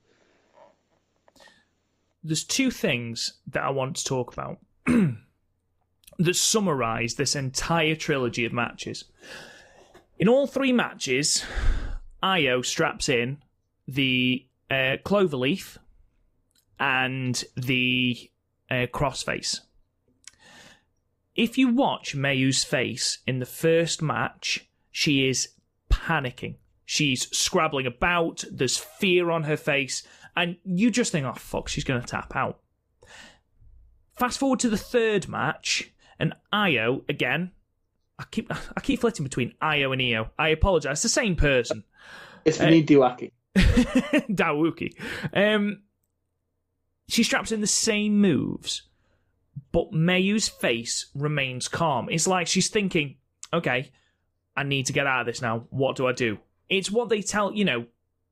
There's 2 things that I want to talk about that summarise this entire trilogy of matches. In all 3 matches, Io straps in the cloverleaf and the crossface. If you watch Mayu's face in the first match, she is panicking. She's scrabbling about, there's fear on her face, and you just think, oh fuck, she's going to tap out. Fast forward to the third match, and Io, again, I keep flitting between Io and Io. I apologise, it's the same person. It's for me, Dawaki. Dawuki. She straps in the same moves, but Mayu's face remains calm. It's like she's thinking, okay, I need to get out of this now. What do I do? It's what they tell,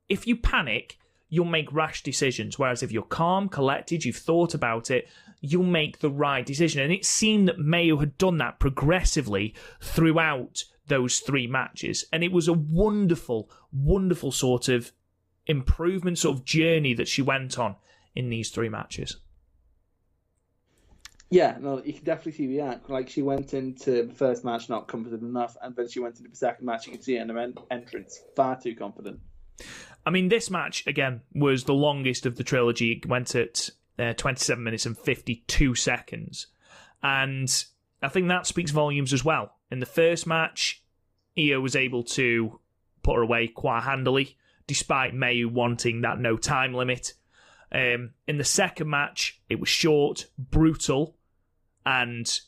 if you panic, you'll make rash decisions. Whereas if you're calm, collected, you've thought about it, you'll make the right decision. And it seemed that Mayu had done that progressively throughout those three matches. And it was a wonderful, wonderful sort of improvement, sort of journey that she went on in these three matches. Yeah, no, you can definitely see the act. Like, she went into the first match not confident enough, and then she went into the second match, you can see her in her entrance far too confident. I mean, this match, again, was the longest of the trilogy. It went at 27 minutes and 52 seconds. And I think that speaks volumes as well. In the first match, Io was able to put her away quite handily, despite Mayu wanting that no time limit. In the second match, it was short, brutal, and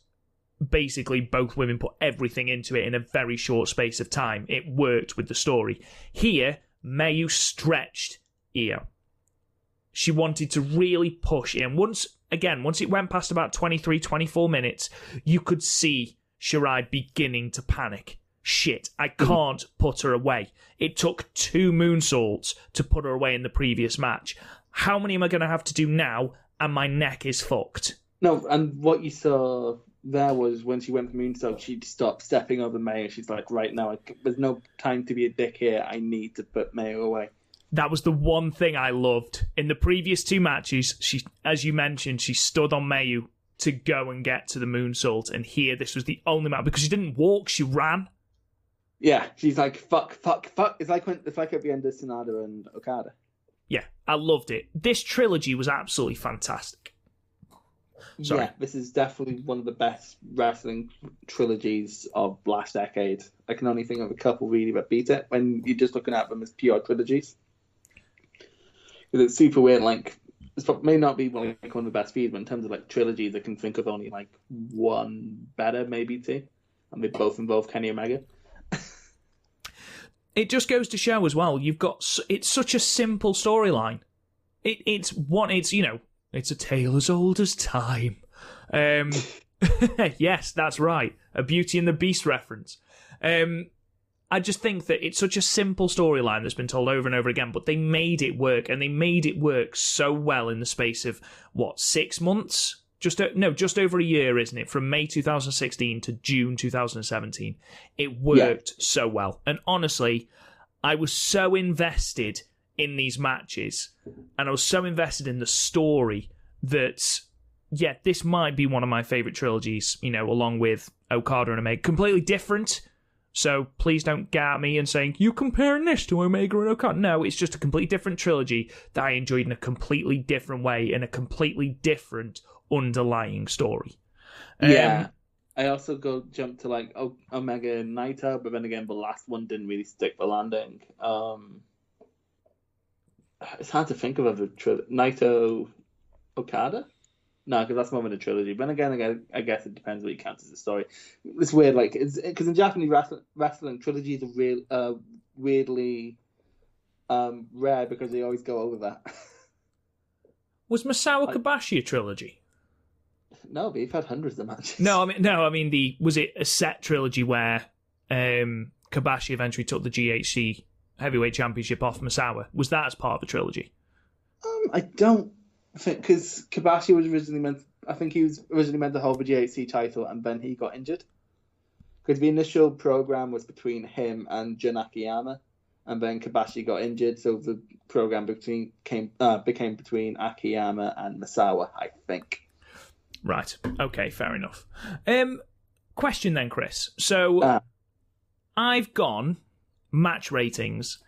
basically both women put everything into it in a very short space of time. It worked with the story. Here, Mayu stretched Io. She wanted to really push in. Once it went past about 23, 24 minutes, you could see Shirai beginning to panic. Shit, I can't put her away. It took 2 moonsaults to put her away in the previous match. How many am I going to have to do now? And my neck is fucked. No, and what you saw there was when she went for moonsault, she stopped stepping over Mayu. She's like, right now, there's no time to be a dick here. I need to put Mayu away. That was the one thing I loved. In the previous 2 matches, she, as you mentioned, she stood on Mayu to go and get to the moonsault. And here, this was the only match. Because she didn't walk, she ran. Yeah, she's like, fuck. It's like at the end of Sonata and Okada. Yeah, I loved it. This trilogy was absolutely fantastic. Sorry. Yeah, this is definitely one of the best wrestling trilogies of last decade. I can only think of a couple really that beat it when you're just looking at them as pure trilogies. Because it's super weird, like, it may not be like one of the best feeds, but in terms of like trilogies, I can think of only like one better, maybe 2. And they both involve Kenny Omega. It just goes to show as well, it's such a simple storyline. It's a tale as old as time. Yes, that's right. A Beauty and the Beast reference. I just think that it's such a simple storyline that's been told over and over again, but they made it work, and they made it work so well in the space of, 6 months? Just over a year, isn't it? From May 2016 to June 2017. It worked so well. And honestly, I was so invested in these matches, and I was so invested in the story that, this might be one of my favourite trilogies, along with Okada and Omega. Completely different, so please don't get at me and saying, you're comparing this to Omega and Okada. No, it's just a completely different trilogy that I enjoyed in a completely different way, in a completely different underlying story. I also jump to like Omega and Naito, but then again the last one didn't really stick the landing. It's hard to think of other Naito Okada? No, because that's more than a trilogy. But again, I guess it depends what you count as a story. It's weird, like, because in Japanese wrestling trilogies are weirdly rare because they always go over that. Was Masawa Kobashi a trilogy? No, but you've had hundreds of matches. No, I mean, was it a set trilogy where Kobashi eventually took the GHC Heavyweight Championship off Masawa? Was that as part of the trilogy? I don't think, because Kobashi was originally meant. I think he was originally meant to hold the GHC title, and then he got injured. Because the initial program was between him and Jun Akiyama, and then Kobashi got injured, so the program became between Akiyama and Masawa, I think. Right. Okay, fair enough. Question then, Chris. So, I've gone match ratings.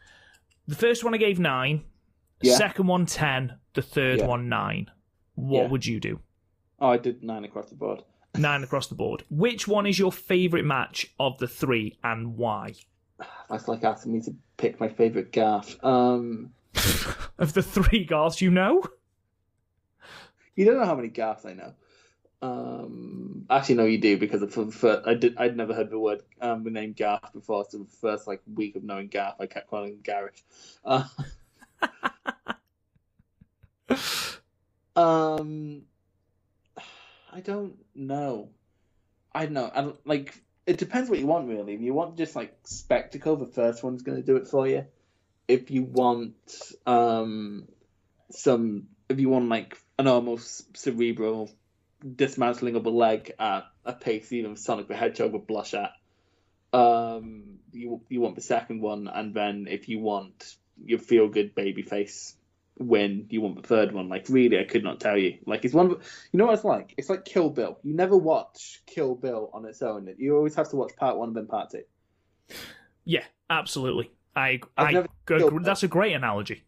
The first one I gave 9, the second one 10, the third one 9. What would you do? Oh, I did 9 across the board. 9 across the board. Which one is your favourite match of the 3 and why? That's like asking me to pick my favourite Garth. Of the 3 Garths you know? You don't know how many Garths I know. Actually, no, you do, because I'd never heard the name Garth before, so the first week of knowing Garth, I kept calling him Gareth. I don't know. I don't know. It depends what you want, really. If you want just spectacle, the first one's going to do it for you. If you want an almost cerebral dismantling of a leg at a pace even Sonic the Hedgehog would blush at, you want the second one, and then if you want your feel good babyface win, you want the third one. Really, I could not tell you. It's one. You know what it's like? It's like Kill Bill. You never watch Kill Bill on its own. You always have to watch part 1 and then part 2. Yeah, absolutely. That's a great analogy.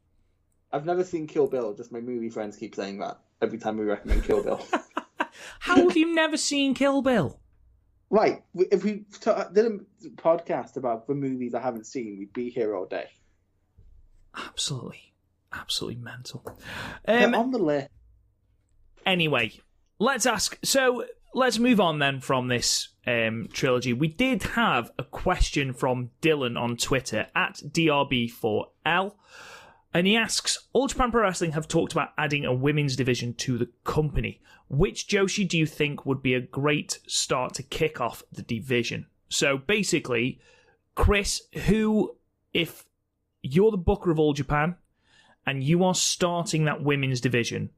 I've never seen Kill Bill. Just my movie friends keep saying that every time we recommend Kill Bill. How have you never seen Kill Bill? Right. If we did a podcast about the movies I haven't seen, we'd be here all day. Absolutely mental. They're on the list. Anyway, let's move on then from this trilogy. We did have a question from Dylan on Twitter at DRB4L, and he asks, All Japan Pro Wrestling have talked about adding a women's division to the company. Which Joshi do you think would be a great start to kick off the division? So basically, Chris, if you're the booker of All Japan and you are starting that women's division,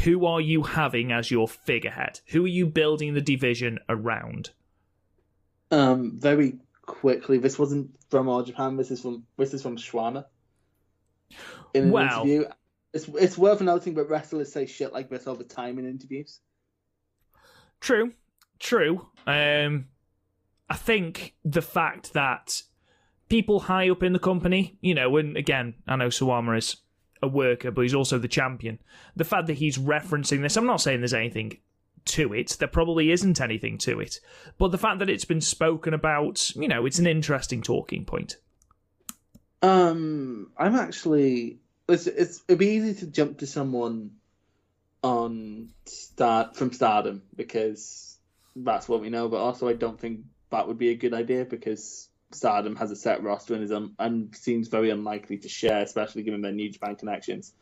who are you having as your figurehead? Who are you building the division around? Very quickly, this wasn't from All Japan. This is from Schwana. In an interview, it's worth noting that wrestlers say shit like this all the time in interviews. True. I think the fact that people high up in the company, and again, I know Suwama is a worker, but he's also the champion. The fact that he's referencing this, I'm not saying there's anything to it. There probably isn't anything to it. But the fact that it's been spoken about, it's an interesting talking point. I'm actually... It'd be easy to jump to someone from Stardom, because that's what we know, but also I don't think that would be a good idea, because Stardom has a set roster and seems very unlikely to share, especially given their New Japan connections.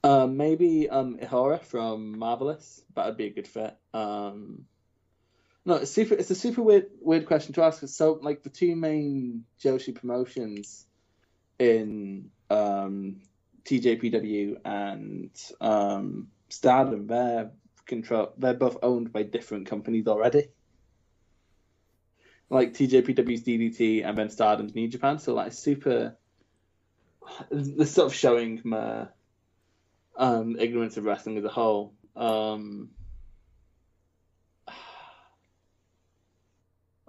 Maybe Ihara from Marvelous. That would be a good fit. No, it's a super weird question to ask. So, the 2 main Joshi promotions in TJPW and Stardom, they're both owned by different companies already. TJPW's DDT and then Stardom's New Japan. So super, the sort of showing my ignorance of wrestling as a whole. I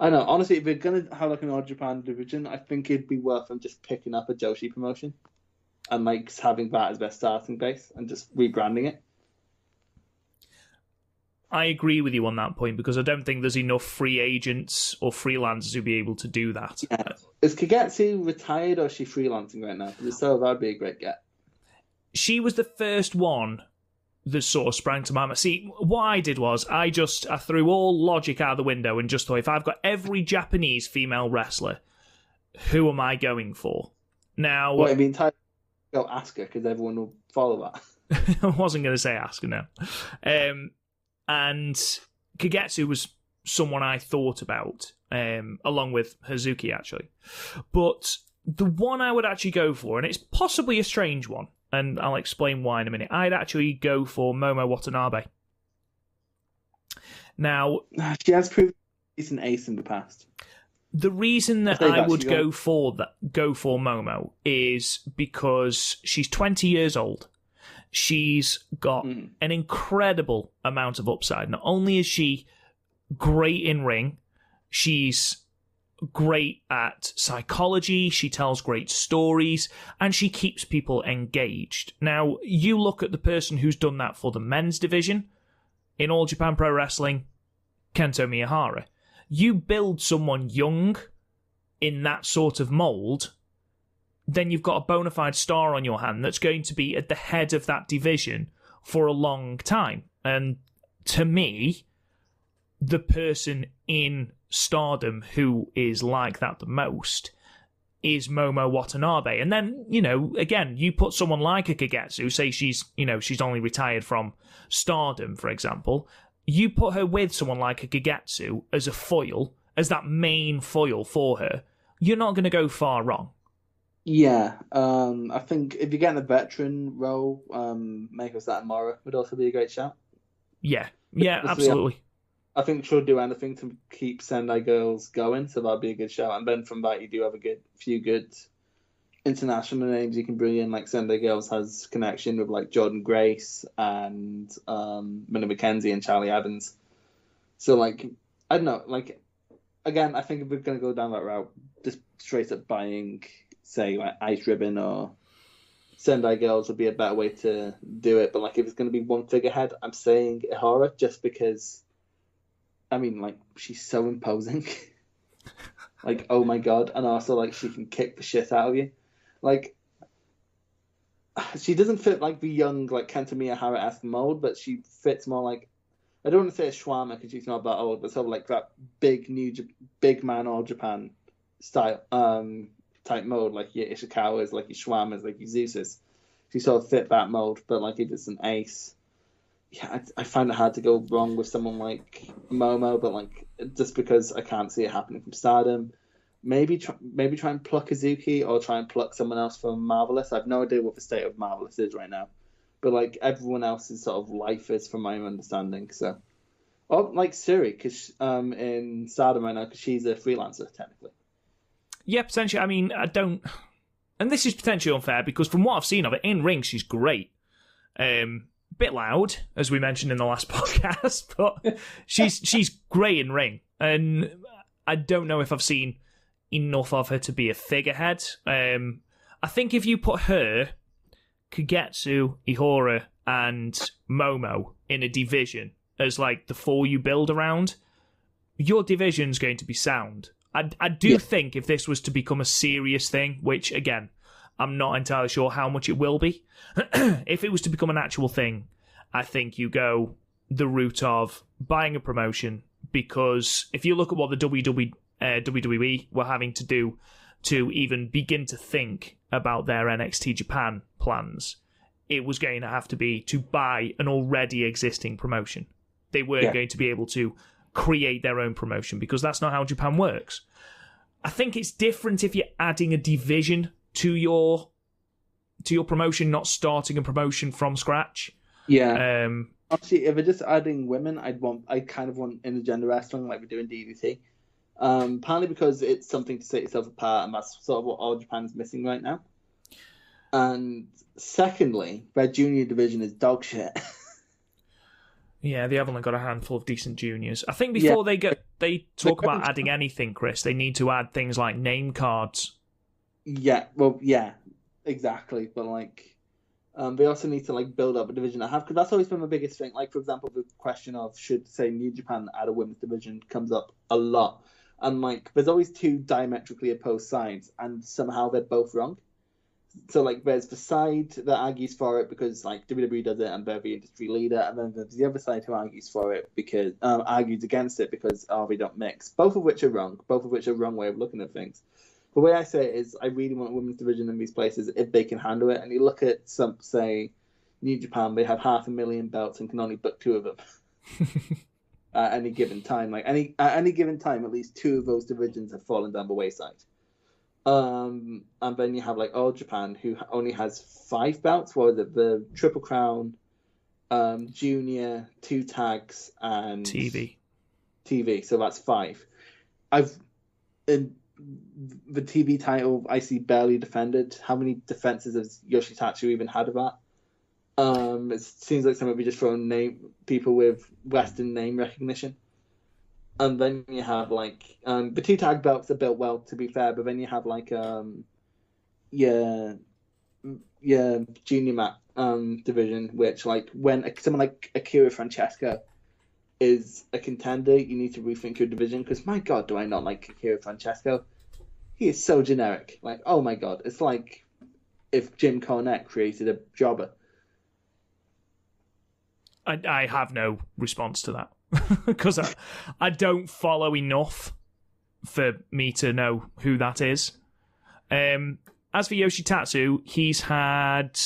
don't know. Honestly, if we're gonna have an All Japan division, I think it'd be worth them just picking up a Joshi promotion and having that as their starting base and just rebranding it. I agree with you on that point, because I don't think there's enough free agents or freelancers who'd be able to do that. Yeah. Is Kagetsu retired or is she freelancing right now? So that'd be a great get. She was the first one that sort of sprang to mind. See, what I did was I threw all logic out of the window and just thought, if I've got every Japanese female wrestler, who am I going for? Now, well, I mean, go Asuka, because everyone will follow that. I wasn't going to say Asuka, no. And Kagetsu was someone I thought about, along with Hazuki, actually. But the one I would actually go for, and it's possibly a strange one, and I'll explain why in a minute, I'd actually go for Momo Watanabe. Now, she has proved she's an ace in the past. The reason that I would go for Momo is because she's 20 years old. She's got an incredible amount of upside. Not only is she great in ring, she's great at psychology, she tells great stories, and she keeps people engaged. Now, you look at the person who's done that for the men's division, in All Japan Pro Wrestling, Kento Miyahara. You build someone young in that sort of mould, then you've got a bona fide star on your hand that's going to be at the head of that division for a long time. And to me, the person in Stardom who is like that the most is Momo Watanabe. And then, again, you put someone like a Kagetsu, say she's only retired from Stardom, for example, you put her with someone like a Kagetsu as a foil, as that main foil for her, you're not going to go far wrong. Yeah, I think if you get a veteran role, Meiko Satomura would also be a great shout. Yeah, absolutely. I think she'll do anything to keep Sendai Girls going, so that'd be a good shout. And then from that, you do have a few good international names you can bring in. Like Sendai Girls has connection with like Jordan Grace and Minnie McKenzie and Charlie Evans. So like, I don't know, like, again, I think if we're going to go down that route, just straight up buying, say, like Ice Ribbon or Sendai Girls would be a better way to do it. But like, if it's going to be one figurehead, I'm saying Ihara, just because, I mean, like, she's so imposing. Like, oh my god. And also, like, she can kick the shit out of you. Like, she doesn't fit, like, the young, like, Kento Miyahara-esque mold, but she fits more like, I don't want to say a Schwammer because she's not that old, but sort of like that big man All Japan style type mode, like your Ishikawa's, like your Schwammer's, like your Zeus's. She sort of fit that mold, but like if it's an ace, yeah, I find it hard to go wrong with someone like Momo, but like just because I can't see it happening from Stardom, maybe try and pluck Kazuki or try and pluck someone else from Marvelous. I have no idea what the state of Marvelous is right now. But like everyone else is sort of lifers from my understanding. So, or like Suri, because in Stardom right now, because she's a freelancer technically. Yeah, potentially. I mean, I don't, and this is potentially unfair because from what I've seen of it in ring, she's great. Bit loud, as we mentioned in the last podcast, but she's great in ring, and I don't know if I've seen enough of her to be a figurehead. I think if you put her, Kagetsu, Ihara, and Momo in a division as like the four you build around, your division's going to be sound. I do think if this was to become a serious thing, which again, I'm not entirely sure how much it will be, if it was to become an actual thing, I think you go the route of buying a promotion, because if you look at what the WWE were having to do to even begin to think about their NXT Japan plans, it was going to have to be to buy an already existing promotion. They weren't going to be able to create their own promotion because that's not how Japan works. I think it's different if you're adding a division to your promotion, not starting a promotion from scratch. Yeah. Actually, if we're just adding women, I kind of want intergender wrestling like we do in DDT. Partly because it's something to set yourself apart, and that's sort of what All Japan's missing right now. And secondly, their junior division is dog shit. Yeah, they have only got a handful of decent juniors. I think before they talk about adding anything, Chris, they need to add things like name cards. Yeah, well, yeah, exactly. But like, they also need to like build up a division I have, because that's always been my biggest thing. Like, for example, the question of should, say, New Japan add a women's division comes up a lot, and like, there's always two diametrically opposed sides, and somehow they're both wrong. So like, there's the side that argues for it because like WWE does it and they're the industry leader, and then there's the other side who argues for it because argues against it because they don't mix. Both of which are wrong. Both of which are a wrong way of looking at things. The way I say it is, I really want a women's division in these places if they can handle it. And you look at some, say, New Japan, they have 500,000 belts and can only book 2 of them at any given time. Like at any given time, at least 2 of those divisions have fallen down the wayside. And then you have like All Japan, who only has 5 belts. What is it? The Triple Crown, Junior, 2 tags, and TV. So that's 5. The TV title I see barely defended. How many defenses has Yoshitatsu even had of that? It seems like somebody just throwing people with Western name recognition. And then you have like the 2 tag belts are built well, to be fair, but then you have like your junior map division, which like when someone like Akira Francesco is a contender, you need to rethink your division, because my God, do I not like Akira Francesco. He is so generic. Like, oh my God, it's like if Jim Cornette created a jobber. I have no response to that because I don't follow enough for me to know who that is. As for Yoshitatsu, he's had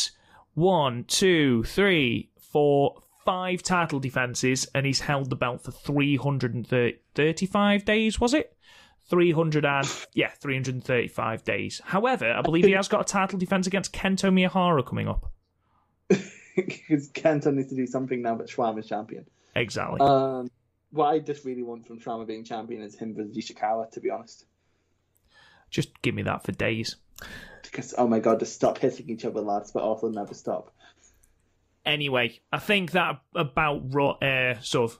1, 2, 3, 4, 5 title defenses, and he's held the belt for 335 days, was it? 335 days. However, I believe he has got a title defense against Kento Miyahara coming up. Because Kento needs to do something now, but Schwab is champion. Exactly. What I just really want from Schwab being champion is him versus Ishikawa, to be honest. Just give me that for days. Because, oh my God, just stop hitting each other, lads, but also never stop. Anyway, I think that about sort of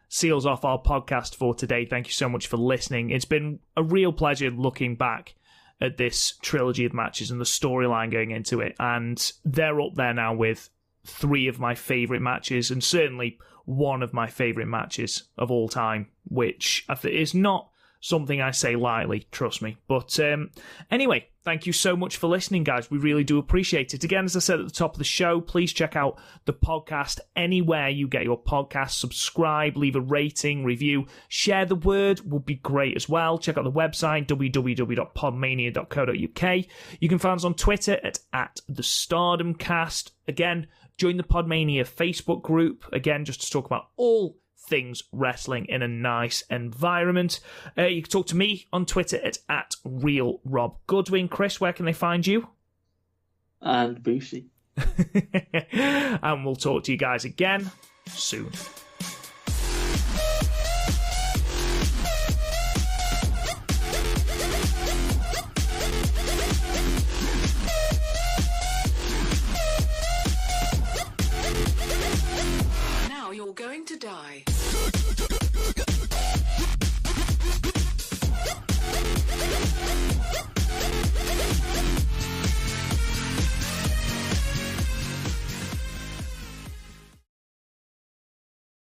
seals off our podcast for today. Thank you so much for listening. It's been a real pleasure looking back at this trilogy of matches and the storyline going into it. And they're up there now with 3 of my favourite matches, and certainly one of my favourite matches of all time, which is not something I say lightly, trust me. But anyway, thank you so much for listening, guys. We really do appreciate it. Again, as I said at the top of the show, please check out the podcast anywhere you get your podcast. Subscribe, leave a rating, review, share the word would be great as well. Check out the website, www.podmania.co.uk. You can find us on Twitter at the Stardom Cast. Again, join the Podmania Facebook group, again, just to talk about all things wrestling in a nice environment. You can talk to me on Twitter at RealRobGoodwin. Chris, where can they find you? And Bushi. And we'll talk to you guys again soon. Now you're going to die.